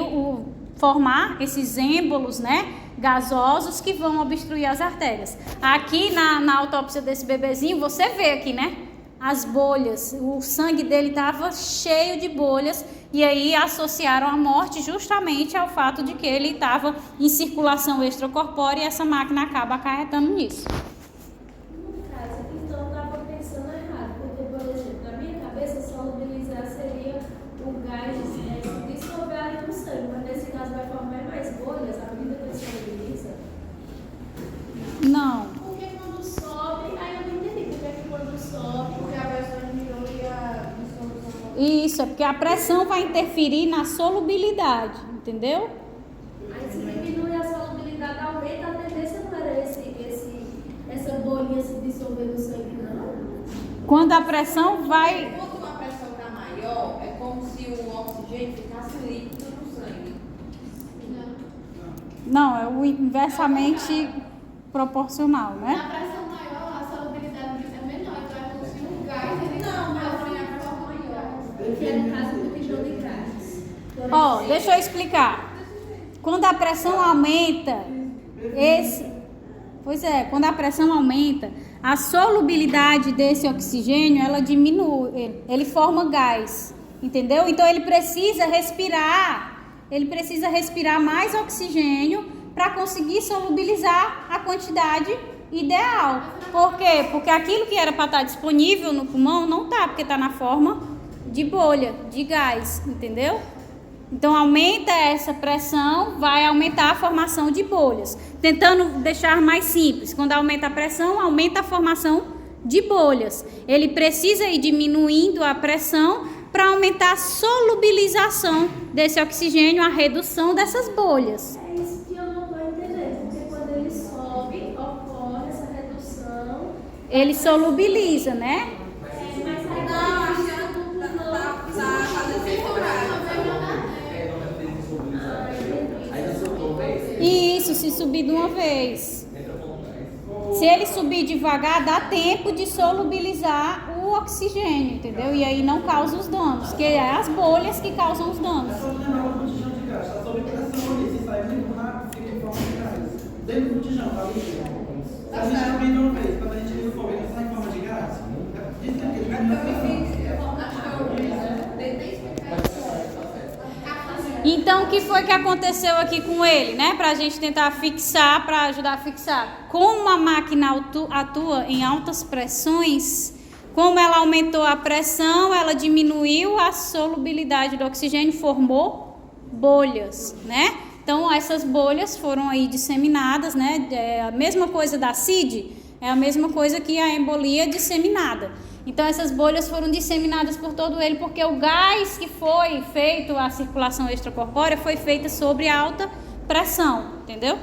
formar esses êmbolos, né, gasosos que vão obstruir as artérias. Aqui na autópsia desse bebezinho, você vê aqui, né, as bolhas. O sangue dele estava cheio de bolhas e aí associaram a morte justamente ao fato de que ele estava em circulação extracorpórea e essa máquina acaba acarretando nisso. No caso, então eu estava pensando errado, porque, por exemplo, na minha cabeça, solubilizar seria o gás se dissolver ali no sangue, mas nesse caso vai formar mais bolhas, a medida que ele solubiliza. Não. Porque quando sobe, aí eu não entendi, porque é que quando sobe, porque a pressão diminuiu e a dissolução. Isso, é porque a pressão vai interferir na solubilidade, entendeu? Aí se diminui a solubilidade, aumenta a tendência, não era essa bolinha se dissolver no sangue, não? Quando a pressão vai... Quando a pressão está maior, é como se o oxigênio ficasse líquido no sangue. Não, é o inversamente proporcional, Na né? pressão maior, a solubilidade disso é menor, então é como se o gás ele não ganha a pressão maior. Que é no caso do milhão de gases. Ó, deixa eu explicar. Quando a pressão aumenta, quando a pressão aumenta, a solubilidade desse oxigênio, ela diminui, ele forma gás, entendeu? Então ele precisa respirar mais oxigênio para conseguir solubilizar a quantidade ideal. Por quê? Porque aquilo que era para estar disponível no pulmão não está, porque está na forma de bolha, de gás, entendeu? Então aumenta essa pressão, vai aumentar a formação de bolhas. Tentando deixar mais simples, quando aumenta a pressão, aumenta a formação de bolhas. Ele precisa ir diminuindo a pressão para aumentar a solubilização desse oxigênio, a redução dessas bolhas. É isso que eu não estou entendendo, porque quando ele sobe, ocorre essa redução. Ele solubiliza, né? Mas aí Tá fazendo temporada. Ainda soltou vez? E isso, se subir de uma vez. Se ele subir devagar, dá tempo de solubilizar o oxigênio, entendeu? E aí não causa os danos, que é as bolhas que causam os danos. Só lembrar uma botijão de gás, tá sob pressão ali, se sai muito rápido, fica em forma de gás. Dentro do botijão, tá ali? Se a gente abrir de uma vez, quando a gente liga o fogo, ele sai em forma de gás. Isso é aquele gás não Então, o que foi que aconteceu aqui com ele, né? Para a gente tentar fixar, para ajudar a fixar. Como a máquina atua em altas pressões, como ela aumentou a pressão, ela diminuiu a solubilidade do oxigênio, formou bolhas, né? Então, essas bolhas foram aí disseminadas, né? É a mesma coisa da CID, é a mesma coisa que a embolia disseminada. Então, essas bolhas foram disseminadas por todo ele, porque o gás que foi feito, a circulação extracorpórea, foi feita sobre alta pressão, entendeu?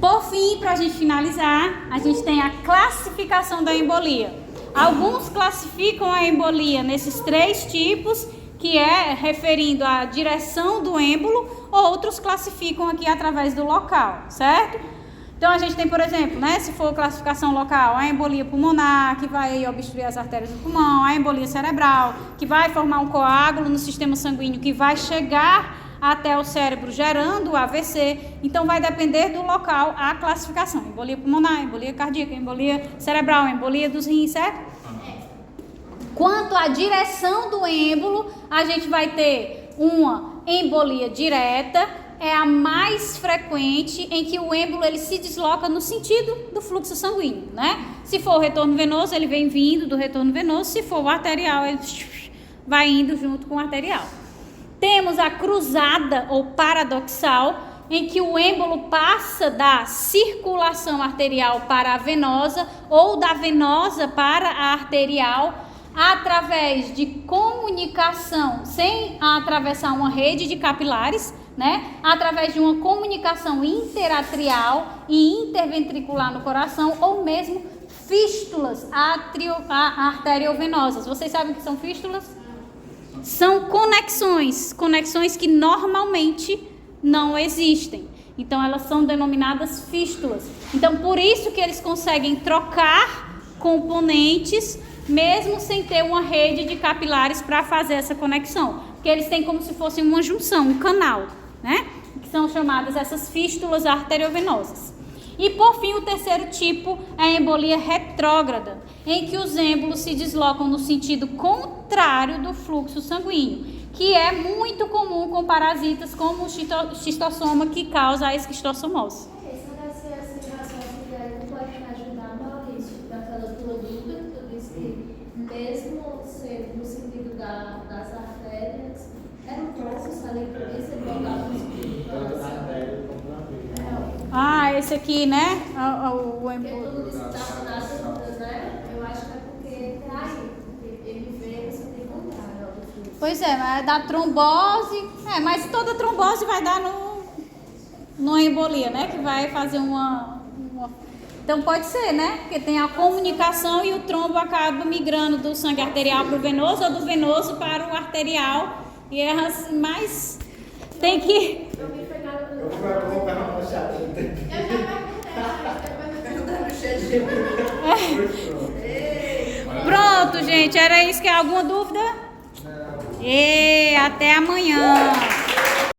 Por fim, para a gente finalizar, a gente tem a classificação da embolia. Alguns classificam a embolia nesses 3 tipos, que é referindo à direção do êmbolo, outros classificam aqui através do local, certo? Então, a gente tem, por exemplo, né, se for classificação local, a embolia pulmonar, que vai obstruir as artérias do pulmão, a embolia cerebral, que vai formar um coágulo no sistema sanguíneo, que vai chegar até o cérebro, gerando o AVC. Então, vai depender do local a classificação. Embolia pulmonar, embolia cardíaca, embolia cerebral, embolia dos rins, certo? Quanto à direção do êmbolo, a gente vai ter uma embolia direta, é a mais frequente, em que o êmbolo ele se desloca no sentido do fluxo sanguíneo, né? Se for o retorno venoso, ele vem vindo do retorno venoso. Se for o arterial, ele vai indo junto com o arterial. Temos a cruzada ou paradoxal, em que o êmbolo passa da circulação arterial para a venosa ou da venosa para a arterial, através de comunicação, sem atravessar uma rede de capilares, né? Através de uma comunicação interatrial e interventricular no coração, ou mesmo fístulas arteriovenosas. Vocês sabem o que são fístulas? São conexões que normalmente não existem. Então, elas são denominadas fístulas. Então, por isso que eles conseguem trocar componentes, mesmo sem ter uma rede de capilares para fazer essa conexão. Porque eles têm como se fosse uma junção, um canal, né? Que são chamadas essas fístulas arteriovenosas. E por fim, o terceiro tipo é a embolia retrógrada, em que os êmbolos se deslocam no sentido contrário do fluxo sanguíneo, que é muito comum com parasitas como o xistossoma, que causa a esquistossomose. Mesmo sendo no sentido das artérias, eram troços ali, por isso ele voltava no sentido. Tanto na artéria como na veia. Ah, esse aqui, né? O Porque tudo isso está na dúvida, né? Eu acho que é porque trai, ele vê você tem contrário. Pois é, vai dar trombose. Mas toda trombose vai dar no embolia, né? Que vai fazer uma... Então pode ser, né? Porque tem a comunicação e o trombo acaba migrando do sangue arterial para o venoso ou do venoso para o arterial. E é assim, mas tem que... Eu vou pegar uma chata. Pronto, gente. Era isso que é alguma dúvida? E até amanhã.